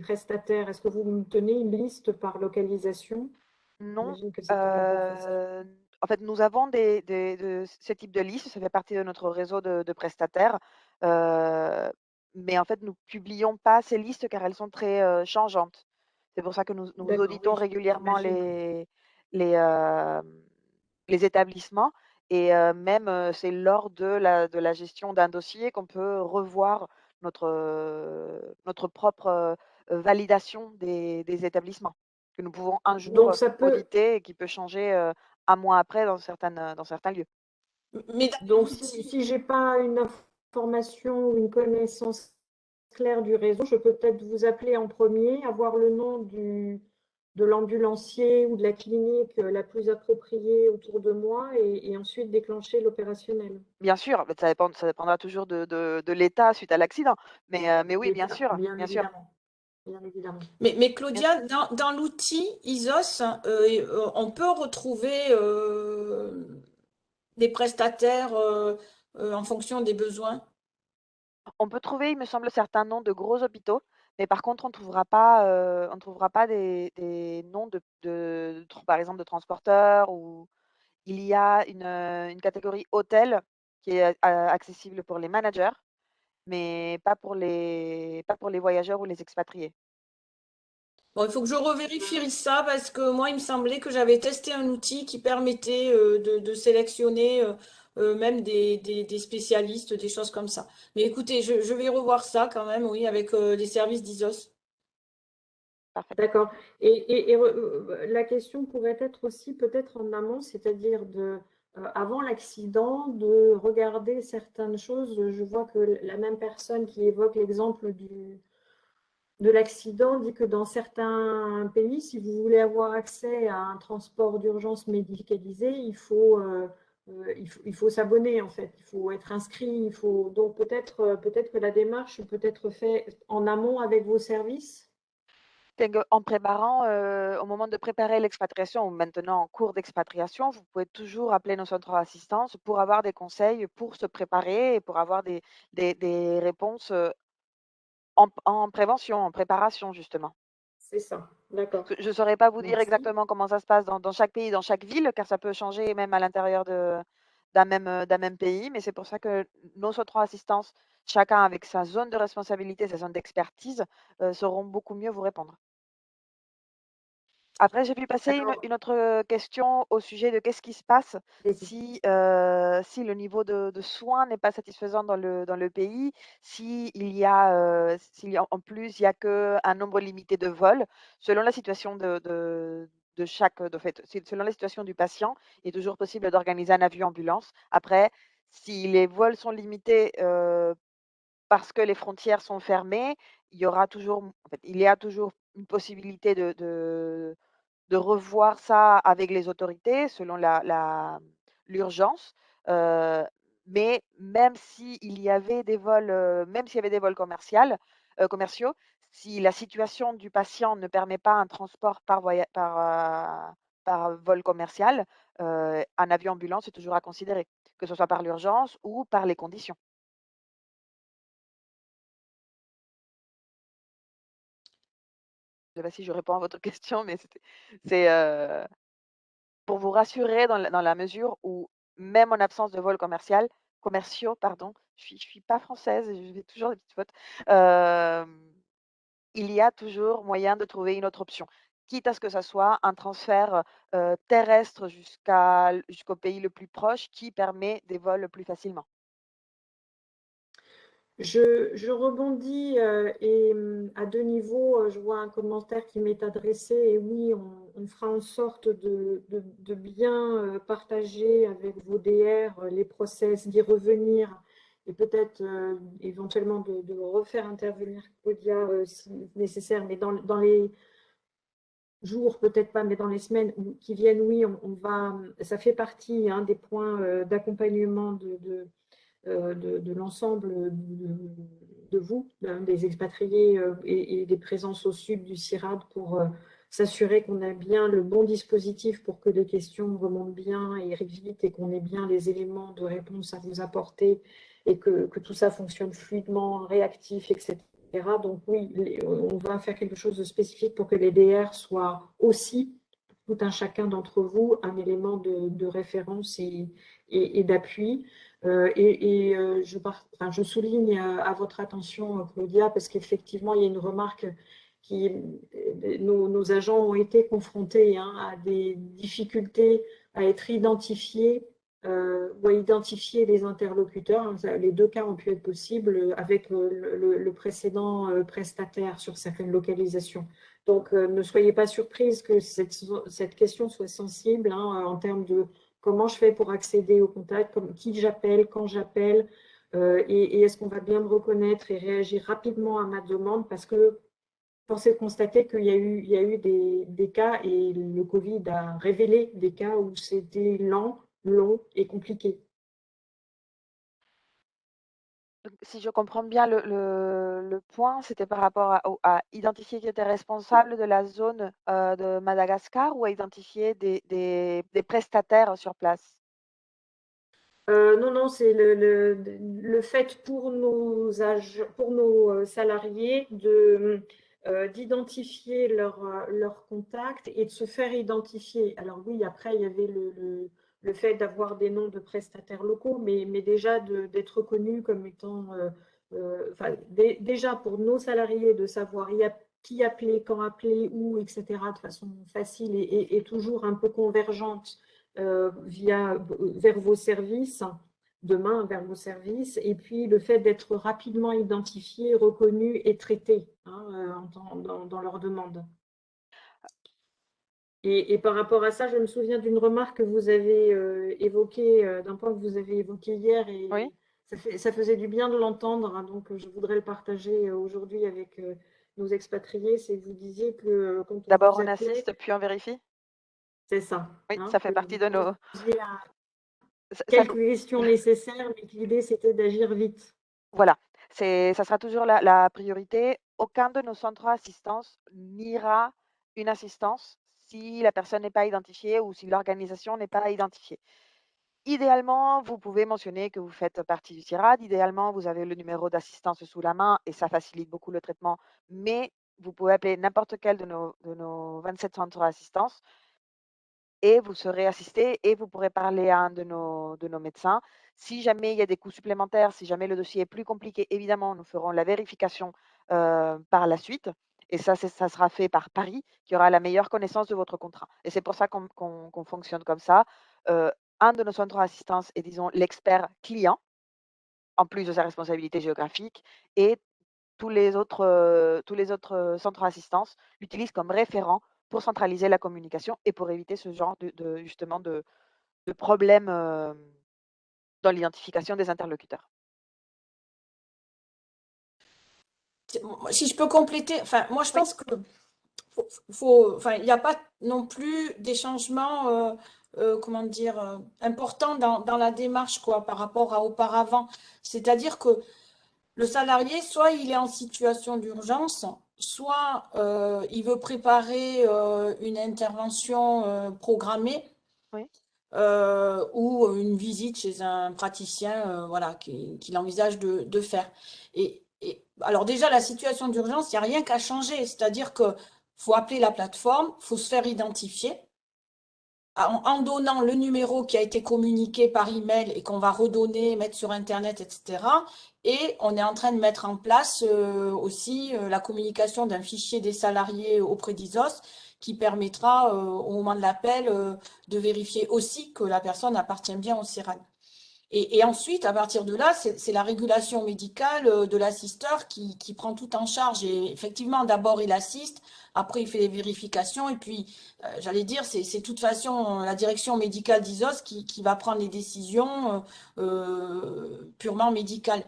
E: prestataires? Est-ce que vous me tenez une liste par localisation?
G: Non,
E: J'imagine que c'est pas encore facile.
G: en fait, nous avons ce type de liste, ça fait partie de notre réseau de prestataires, heu, mais en fait, nous publions pas ces listes car elles sont très, changeantes. C'est pour ça que nous
E: D'accord,
G: auditons
E: oui,
G: régulièrement
E: j'imagine.
G: les, hem, les établissements et même, c'est lors de la gestion d'un dossier qu'on peut revoir notre propre, validation des établissements, que nous pouvons un jour,
E: Donc ça peut,
G: auditer et qui peut changer, un mois après dans certains lieux.
D: Mais dans
E: donc
D: l'outil,
E: si j'ai pas une information ou une connaissance claire du réseau, je peux peut-être vous appeler en premier, avoir le nom de l'ambulancier ou de la clinique la plus appropriée autour de moi et ensuite déclencher l'opérationnel.
G: Bien sûr, bah, ça dépendra toujours de l'état suite à l'accident, mais oui, bien
E: L'État,
G: sûr,
E: bien
G: bien sûr,
E: évidemment, bien évidemment.
D: mais
G: bien sûr.
D: Claudia, dans l'outil ISOS, on peut retrouver des prestataires en fonction des besoins.
G: On peut trouver, il me semble, certains noms de gros hôpitaux, mais par contre, on ne trouvera pas des noms par exemple, de transporteurs ou il y a une catégorie hôtel qui est accessible pour les managers, mais pas pour les voyageurs ou les expatriés.
D: Bon, il faut que je revérifie ça parce que moi, il me semblait que j'avais testé un outil qui permettait de sélectionner même des spécialistes, des choses comme ça. Mais écoutez, je vais revoir ça quand même, oui, avec les services d'ISOS.
G: Parfait.
E: D'accord. Et la question pourrait être aussi peut-être en amont, c'est-à-dire avant l'accident, de regarder certaines choses. Je vois que la même personne qui évoque l'exemple de l'accident dit que dans certains pays, si vous voulez avoir accès à un transport d'urgence médicalisé, il faut s'abonner en fait, il faut être inscrit, donc peut-être que la démarche peut être faite en amont avec vos services.
G: C'est qu'en préparant, au moment de préparer l'expatriation ou maintenant en cours d'expatriation, vous pouvez toujours appeler nos centres d'assistance pour avoir des conseils, pour se préparer et pour avoir des réponses, en prévention, en préparation justement.
E: C'est ça, d'accord.
G: Je ne saurais pas vous dire
E: Merci.
G: exactement comment ça se passe dans chaque pays, dans chaque ville, car ça peut changer même à l'intérieur d'un même pays, mais c'est pour ça que nos centres d'assistance, chacun avec sa zone de responsabilité, sa zone d'expertise, sauront beaucoup mieux vous répondre. Après, j'ai vu passer
E: Alors,
G: une autre, question au sujet de qu'est-ce qui se passe
E: allez-y.
G: si le niveau de soins n'est pas satisfaisant dans le pays, s'il y a en plus, il y a qu'un nombre limité de vols. Selon la situation de chaque de fait, selon la situation du patient, il est toujours possible d'organiser un avion ambulance. Après, si les vols sont limités, parce que les frontières sont fermées, il y a toujours une possibilité de revoir ça avec les autorités selon l'urgence, heu, mais même s'il y avait des vols, même s'il y avait des vols commerciaux, si la situation du patient ne permet pas un transport par vol commercial, un avion ambulance est toujours à considérer, que ce soit par l'urgence ou par les conditions. Je sais pas si je réponds à votre question, mais c'est, pour vous rassurer dans la mesure où même en absence de vols commerciaux, pardon, je suis pas française et je fais toujours des petites fautes. Hem, il y a toujours moyen de trouver une autre option, quitte à ce que ça soit un transfert, terrestre jusqu'au pays le plus proche qui permet des vols plus facilement.
E: Je rebondis à deux niveaux. Je vois un commentaire qui m'est adressé et oui, on fera en sorte de bien partager avec vos DR les process, d'y revenir et peut-être éventuellement de refaire intervenir Claudia si nécessaire, mais dans les jours, peut-être pas, mais dans les semaines qui viennent, oui, ça fait partie des points d'accompagnement de l'ensemble de vous, des expatriés et des présences au sud du CIRAD pour s'assurer qu'on a bien le bon dispositif pour que les questions remontent bien et arrivent vite et qu'on ait bien les éléments de réponse à vous apporter et que tout ça fonctionne fluidement, réactif, etc. Donc oui, on va faire quelque chose de spécifique pour que les DR soient aussi, tout un chacun d'entre vous, un élément de référence et d'appui. Je souligne à votre attention, Claudia, parce qu'effectivement, il y a une remarque qui nos agents ont été confrontés à des difficultés à être identifiés ou à identifier les interlocuteurs. Les deux cas ont pu être possibles avec le précédent prestataire sur certaines localisations. Donc, ne soyez pas surprise que cette question soit sensible en termes de comment je fais pour accéder au contact, qui j'appelle, quand j'appelle, et est-ce qu'on va bien me reconnaître et réagir rapidement à ma demande parce que force est de constater qu'il y a eu des cas et le Covid a révélé des cas où c'était lent, long et compliqué.
G: Si je comprends bien, le point, c'était par rapport à identifier qui était responsable de la zone de Madagascar ou à identifier des prestataires sur place?
E: Non, c'est le fait pour nos salariés d'identifier leur contact et de se faire identifier. Alors oui, après, il y avait le fait d'avoir des noms de prestataires locaux, mais déjà d'être reconnus comme étant, déjà pour nos salariés, de savoir qui appeler, quand appeler, où, etc., de façon facile et toujours un peu convergente vers vos services, demain vers vos services, et puis le fait d'être rapidement identifié, reconnu et traité dans leurs demandes. Et par rapport à ça, je me souviens d'une remarque que vous avez évoquée, d'un point que vous avez évoqué hier, et
G: Oui.
E: ça faisait du bien de l'entendre, donc je voudrais le partager aujourd'hui avec nos expatriés. C'est que vous disiez que quand on
G: D'abord,
E: vous
G: on
E: appelait,
G: assiste, puis on vérifie.
E: c'est ça.
G: Oui, ça fait
E: Que
G: partie
E: vous
G: de nos.
E: posiez
G: Ça,
E: quelques questions nécessaires, mais que l'idée, c'était d'agir vite.
G: voilà, ça sera toujours la priorité. Aucun de nos centres d'assistance n'ira une assistance si la personne n'est pas identifiée ou si l'organisation n'est pas identifiée. Idéalement, vous pouvez mentionner que vous faites partie du CIRAD. Idéalement, vous avez le numéro d'assistance sous la main et ça facilite beaucoup le traitement. Mais vous pouvez appeler n'importe quel de nos 27 centres d'assistance et vous serez assisté et vous pourrez parler à un de nos médecins. Si jamais il y a des coûts supplémentaires, si jamais le dossier est plus compliqué, évidemment, nous ferons la vérification par la suite. Et ça sera fait par Paris, qui aura la meilleure connaissance de votre contrat. Et c'est pour ça qu'on fonctionne comme ça. Un de nos centres d'assistance est, disons, l'expert client, en plus de sa responsabilité géographique. Et tous les autres centres d'assistance l'utilisent comme référent pour centraliser la communication et pour éviter ce genre justement de problèmes dans l'identification des interlocuteurs.
D: Si je peux compléter, enfin, moi je pense que enfin, il n'y a pas non plus des changements, comment dire, importants dans la démarche quoi, par rapport à auparavant. C'est-à-dire que le salarié, soit il est en situation d'urgence, soit il veut préparer une intervention programmée
G: Oui.
D: ou une visite chez un praticien voilà, qu'il envisage de faire. Alors déjà, la situation d'urgence, il n'y a rien qu'à changer. C'est-à-dire qu'il faut appeler la plateforme, il faut se faire identifier. en donnant le numéro qui a été communiqué par email et qu'on va redonner, mettre sur Internet, etc. Et on est en train de mettre en place aussi la communication d'un fichier des salariés auprès d'ISOS qui permettra au moment de l'appel de vérifier aussi que la personne appartient bien au CIRAD. Et ensuite, à partir de là, c'est la régulation médicale de l'assisteur qui prend tout en charge. Et effectivement, d'abord, il assiste, après, il fait les vérifications. Et puis, j'allais dire, c'est de toute façon la direction médicale d'ISOS qui va prendre les décisions purement médicales.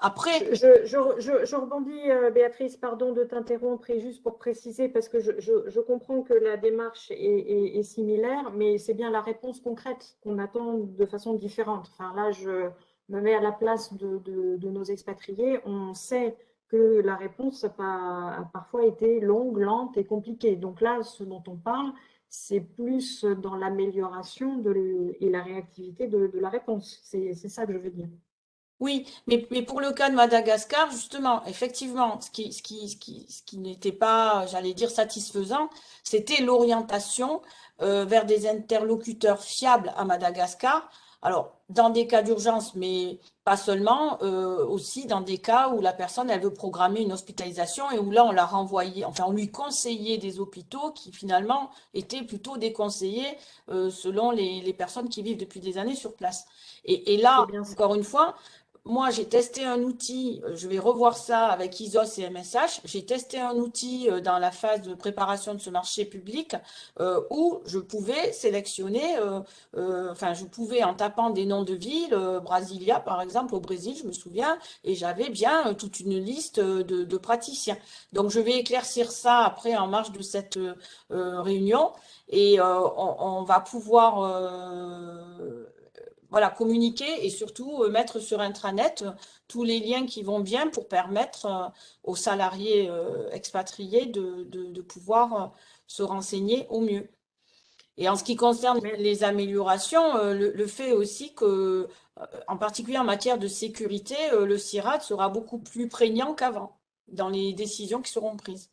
D: Après,
E: Je rebondis, Béatrice, pardon de t'interrompre, et juste pour préciser, parce que je comprends que la démarche est similaire, mais c'est bien la réponse concrète qu'on attend de façon différente. Enfin, là, je me mets à la place de nos expatriés. On sait que la réponse a parfois été longue, lente et compliquée. Donc là, ce dont on parle, c'est plus dans l'amélioration et la réactivité de la réponse. C'est ça que je veux dire.
D: oui, mais pour le cas de Madagascar, justement, effectivement, ce qui n'était pas, j'allais dire, satisfaisant, c'était l'orientation vers des interlocuteurs fiables à Madagascar. Alors, dans des cas d'urgence, mais pas seulement, aussi dans des cas où la personne, elle veut programmer une hospitalisation et où là, on l'a renvoyé, enfin, on lui conseillait des hôpitaux qui finalement étaient plutôt déconseillés selon les personnes qui vivent depuis des années sur place. Et
E: C'est
D: là,
E: bien ça.
D: encore une fois, moi, j'ai testé un outil, je vais revoir ça avec ISOS et MSH. J'ai testé un outil dans la phase de préparation de ce marché public où je pouvais sélectionner, enfin, je pouvais en tapant des noms de villes, Brasilia par exemple, au Brésil, je me souviens, et j'avais bien toute une liste de praticiens. Donc, je vais éclaircir ça après en marge de cette réunion et on va pouvoir voilà, communiquer et surtout mettre sur intranet tous les liens qui vont bien pour permettre aux salariés expatriés de pouvoir se renseigner au mieux. Et en ce qui concerne
E: Mais
D: les améliorations, le fait aussi que, en particulier en matière de sécurité, le CIRAD sera beaucoup plus prégnant qu'avant dans les décisions qui seront prises.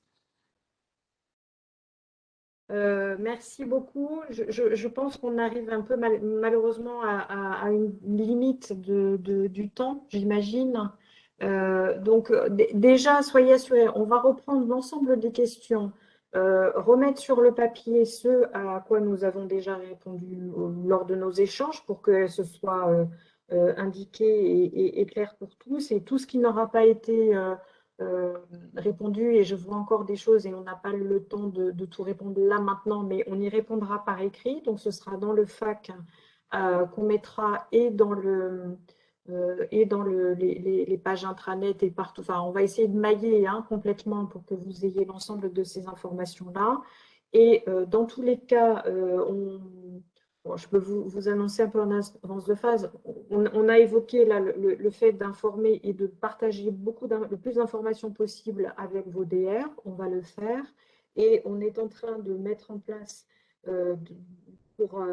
E: Merci beaucoup. Je pense qu'on arrive un peu malheureusement à une limite du temps, j'imagine. Donc, déjà, soyez assurés, on va reprendre l'ensemble des questions, remettre sur le papier ce à quoi nous avons déjà répondu lors de nos échanges pour que ce soit indiqué et clair pour tous. Et tout ce qui n'aura pas été répondu, et je vois encore des choses et on n'a pas le temps de tout répondre là maintenant, mais on y répondra par écrit. Donc ce sera dans le FAQ qu'on mettra et dans les pages intranet et partout. Enfin, on va essayer de mailler complètement pour que vous ayez l'ensemble de ces informations-là. Et dans tous les cas, bon, je peux vous annoncer un peu en avance de phase. On a évoqué là, le fait d'informer et de partager le plus d'informations possible avec vos DR. On va le faire. Et on est en train de mettre en place, pour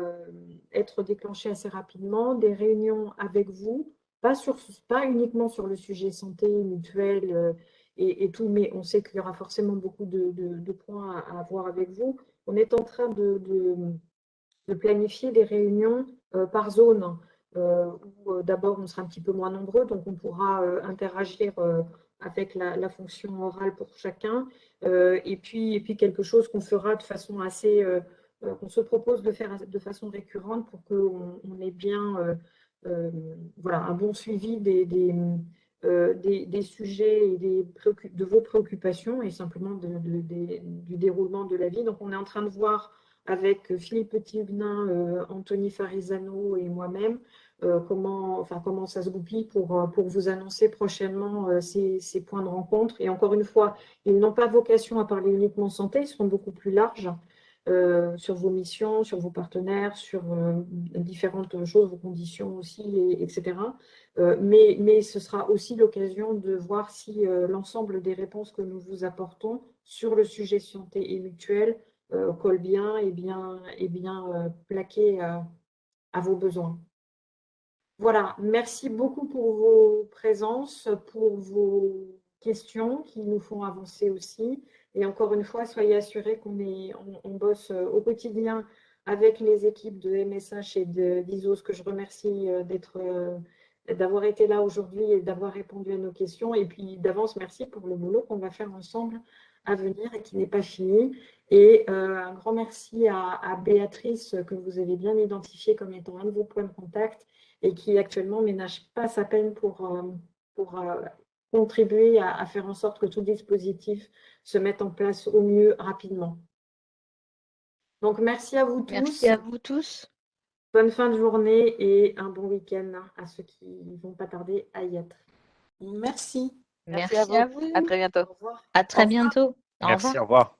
E: être déclenché assez rapidement, des réunions avec vous, pas uniquement sur le sujet santé, mutuelle et tout, mais on sait qu'il y aura forcément beaucoup de points à voir avec vous. On est en train de planifier des réunions par zone, où d'abord on sera un petit peu moins nombreux, donc on pourra interagir avec la fonction orale pour chacun, et puis quelque chose qu'on fera de façon assez, qu'on se propose de faire de façon récurrente pour qu'on ait bien voilà, un bon suivi des sujets et de vos préoccupations et simplement du déroulement de la vie. Donc on est en train de voir avec Philippe Petit-Huguenin, Anthony Farizano et moi-même, comment ça se goupille pour vous annoncer prochainement ces points de rencontre. Et encore une fois, ils n'ont pas vocation à parler uniquement santé, ils seront beaucoup plus larges sur vos missions, sur vos partenaires, sur différentes choses, vos conditions aussi, etc. Mais ce sera aussi l'occasion de voir si l'ensemble des réponses que nous vous apportons sur le sujet santé et mutuelle colle bien et bien plaqué à vos besoins. Voilà, merci beaucoup pour vos présences, pour vos questions qui nous font avancer aussi. Et encore une fois, soyez assurés on bosse au quotidien avec les équipes de MSH et d'ISOS, que je remercie d'avoir été là aujourd'hui et d'avoir répondu à nos questions. Et puis d'avance, merci pour le boulot qu'on va faire ensemble à venir et qui n'est pas fini. Et un grand merci à Béatrice, que vous avez bien identifié comme étant un de vos points de contact et qui actuellement ménage pas sa peine pour contribuer à faire en sorte que tout dispositif se mette en place au mieux rapidement. Donc, merci à vous tous.
A: Merci à vous tous.
E: Bonne fin de journée et un bon week-end à ceux qui ne vont pas tarder à y être.
D: Merci.
G: Merci à vous. À très bientôt.
E: Au revoir.
A: À très
D: Au revoir.
A: bientôt. Au
C: Merci,
A: revoir.
C: au revoir.